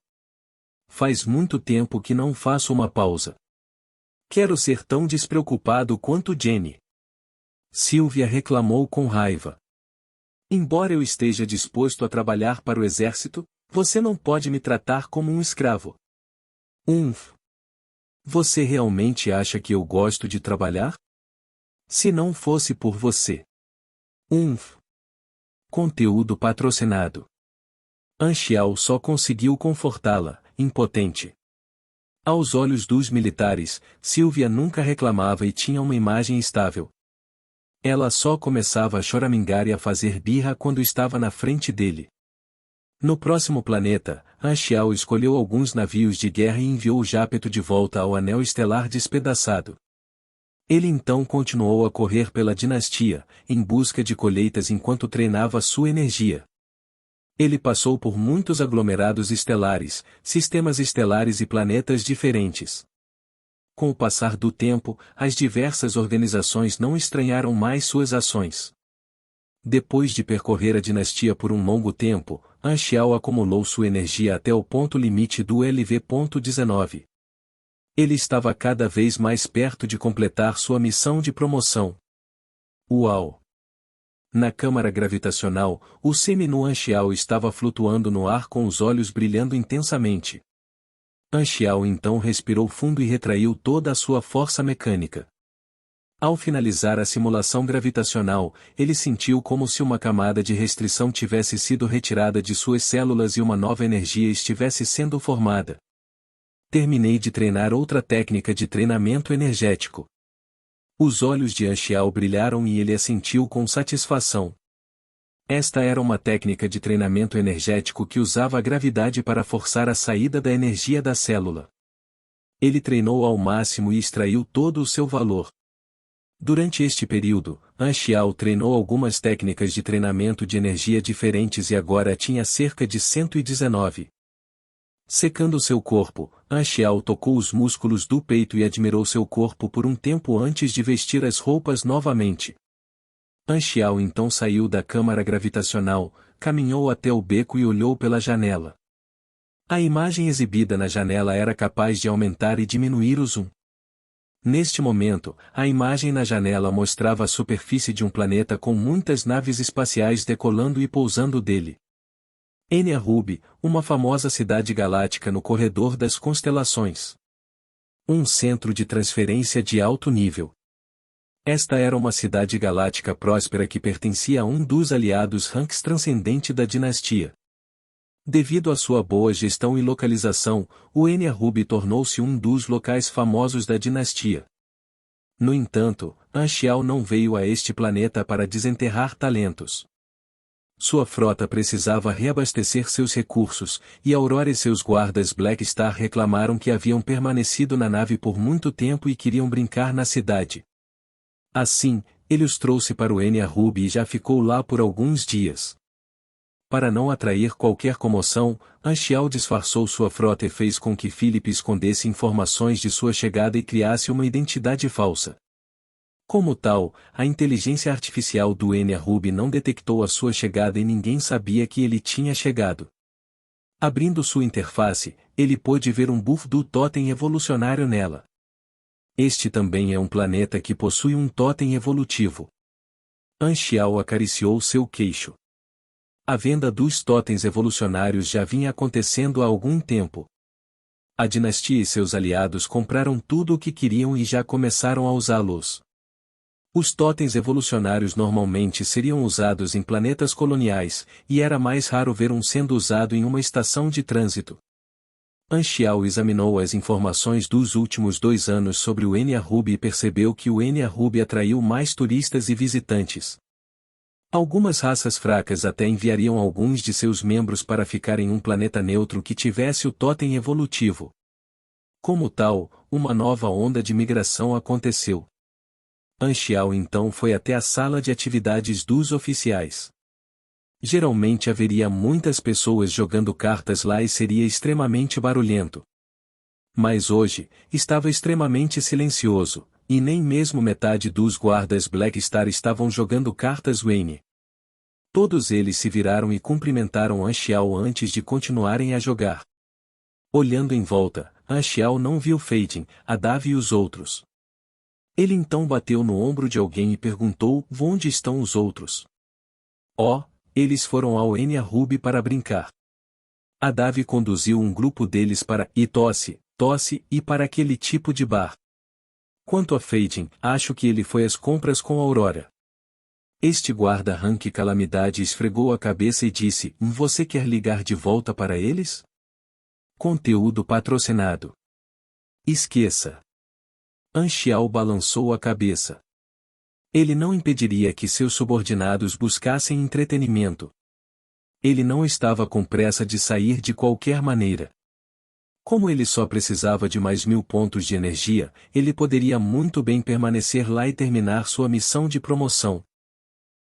Faz muito tempo que não faço uma pausa. Quero ser tão despreocupado quanto Jenny. Sylvia reclamou com raiva. Embora eu esteja disposto a trabalhar para o exército, você não pode me tratar como um escravo. Você realmente acha que eu gosto de trabalhar? Se não fosse por você. Conteúdo patrocinado. Anchial só conseguiu confortá-la, impotente. Aos olhos dos militares, Sylvia nunca reclamava e tinha uma imagem estável. Ela só começava a choramingar e a fazer birra quando estava na frente dele. No próximo planeta, Anchial escolheu alguns navios de guerra e enviou o Jápeto de volta ao anel estelar despedaçado. Ele então continuou a correr pela dinastia, em busca de colheitas enquanto treinava sua energia. Ele passou por muitos aglomerados estelares, sistemas estelares e planetas diferentes. Com o passar do tempo, as diversas organizações não estranharam mais suas ações. Depois de percorrer a dinastia por um longo tempo, Anchial acumulou sua energia até o ponto limite do LV.19. Ele estava cada vez mais perto de completar sua missão de promoção. Uau! Na câmara gravitacional, o seminu Anchial estava flutuando no ar com os olhos brilhando intensamente. Anchial então respirou fundo e retraiu toda a sua força mecânica. Ao finalizar a simulação gravitacional, ele sentiu como se uma camada de restrição tivesse sido retirada de suas células e uma nova energia estivesse sendo formada. Terminei de treinar outra técnica de treinamento energético. Os olhos de Anchial brilharam e ele assentiu com satisfação. Esta era uma técnica de treinamento energético que usava a gravidade para forçar a saída da energia da célula. Ele treinou ao máximo e extraiu todo o seu valor. Durante este período, Anxiao treinou algumas técnicas de treinamento de energia diferentes e agora tinha cerca de 119. Secando seu corpo, Anxiao tocou os músculos do peito e admirou seu corpo por um tempo antes de vestir as roupas novamente. Anxiao então saiu da câmara gravitacional, caminhou até o beco e olhou pela janela. A imagem exibida na janela era capaz de aumentar e diminuir o zoom. Neste momento, a imagem na janela mostrava a superfície de um planeta com muitas naves espaciais decolando e pousando dele. Enya Ruby, uma famosa cidade galáctica no corredor das constelações. Um centro de transferência de alto nível. Esta era uma cidade galáctica próspera que pertencia a um dos aliados ranks transcendente da dinastia. Devido à sua boa gestão e localização, o Enya Ruby tornou-se um dos locais famosos da dinastia. No entanto, Anxiao não veio a este planeta para desenterrar talentos. Sua frota precisava reabastecer seus recursos, e Aurora e seus guardas Black Star reclamaram que haviam permanecido na nave por muito tempo e queriam brincar na cidade. Assim, ele os trouxe para o Enya Ruby e já ficou lá por alguns dias. Para não atrair qualquer comoção, Anxiao disfarçou sua frota e fez com que Philip escondesse informações de sua chegada e criasse uma identidade falsa. Como tal, a inteligência artificial do Enya Ruby não detectou a sua chegada e ninguém sabia que ele tinha chegado. Abrindo sua interface, ele pôde ver um buff do totem evolucionário nela. Este também é um planeta que possui um totem evolutivo. Anxiao acariciou seu queixo. A venda dos totens evolucionários já vinha acontecendo há algum tempo. A dinastia e seus aliados compraram tudo o que queriam e já começaram a usá-los. Os totens evolucionários normalmente seriam usados em planetas coloniais, e era mais raro ver um sendo usado em uma estação de trânsito. Anxiao examinou as informações dos últimos 2 anos sobre o Enya Ruby e percebeu que o Enya Ruby atraiu mais turistas e visitantes. Algumas raças fracas até enviariam alguns de seus membros para ficar em um planeta neutro que tivesse o totem evolutivo. Como tal, uma nova onda de migração aconteceu. Anxiao então foi até a sala de atividades dos oficiais. Geralmente haveria muitas pessoas jogando cartas lá e seria extremamente barulhento. Mas hoje, estava extremamente silencioso, e nem mesmo metade dos guardas Black Star estavam jogando cartas Wayne. Todos eles se viraram e cumprimentaram Anxiao antes de continuarem a jogar. Olhando em volta, Anxiao não viu Feijin, Adav e os outros. Ele então bateu no ombro de alguém e perguntou: onde estão os outros? Oh, eles foram ao Enya Ruby para brincar. Adav conduziu um grupo deles para Tosse e para aquele tipo de bar. Quanto a Feijin, acho que ele foi às compras com Aurora. Este guarda-rank Calamidade esfregou a cabeça e disse: você quer ligar de volta para eles? Conteúdo patrocinado. Esqueça. Anxiao balançou a cabeça. Ele não impediria que seus subordinados buscassem entretenimento. Ele não estava com pressa de sair de qualquer maneira. Como ele só precisava de mais 1000 pontos de energia, ele poderia muito bem permanecer lá e terminar sua missão de promoção.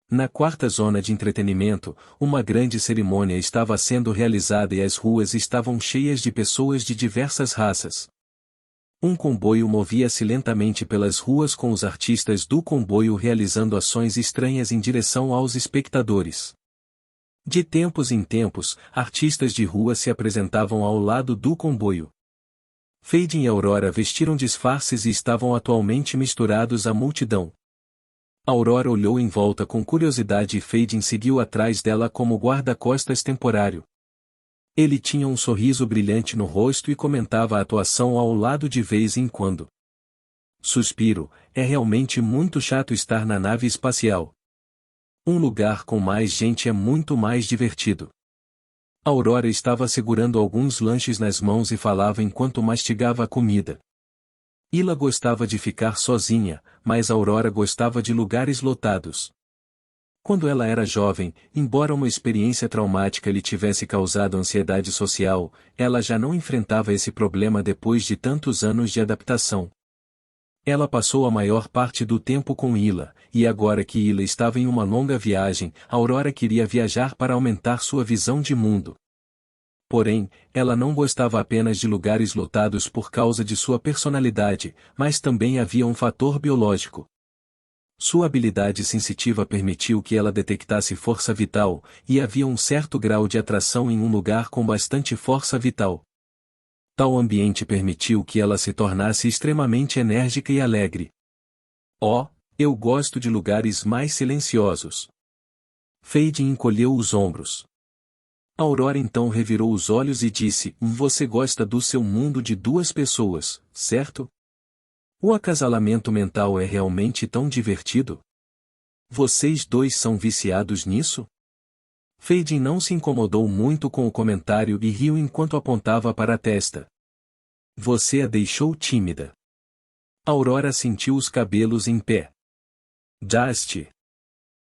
Na quarta zona de entretenimento, uma grande cerimônia estava sendo realizada e as ruas estavam cheias de pessoas de diversas raças. Um comboio movia-se lentamente pelas ruas com os artistas do comboio realizando ações estranhas em direção aos espectadores. De tempos em tempos, artistas de rua se apresentavam ao lado do comboio. Feijin e Aurora vestiram disfarces e estavam atualmente misturados à multidão. Aurora olhou em volta com curiosidade e Feijin seguiu atrás dela como guarda-costas temporário. Ele tinha um sorriso brilhante no rosto e comentava a atuação ao lado de vez em quando. Suspiro, é realmente muito chato estar na nave espacial. Um lugar com mais gente é muito mais divertido. Aurora estava segurando alguns lanches nas mãos e falava enquanto mastigava a comida. Ila gostava de ficar sozinha, mas Aurora gostava de lugares lotados. Quando ela era jovem, embora uma experiência traumática lhe tivesse causado ansiedade social, ela já não enfrentava esse problema depois de tantos anos de adaptação. Ela passou a maior parte do tempo com Ila, e agora que Ila estava em uma longa viagem, Aurora queria viajar para aumentar sua visão de mundo. Porém, ela não gostava apenas de lugares lotados por causa de sua personalidade, mas também havia um fator biológico. Sua habilidade sensitiva permitiu que ela detectasse força vital, e havia um certo grau de atração em um lugar com bastante força vital. Tal ambiente permitiu que ela se tornasse extremamente enérgica e alegre. Oh, eu gosto de lugares mais silenciosos. Feide encolheu os ombros. Aurora então revirou os olhos e disse: Você gosta do seu mundo de duas pessoas, certo? O acasalamento mental é realmente tão divertido? Vocês dois são viciados nisso? Feide não se incomodou muito com o comentário e riu enquanto apontava para a testa. Você a deixou tímida. Aurora sentiu os cabelos em pé. Dusty.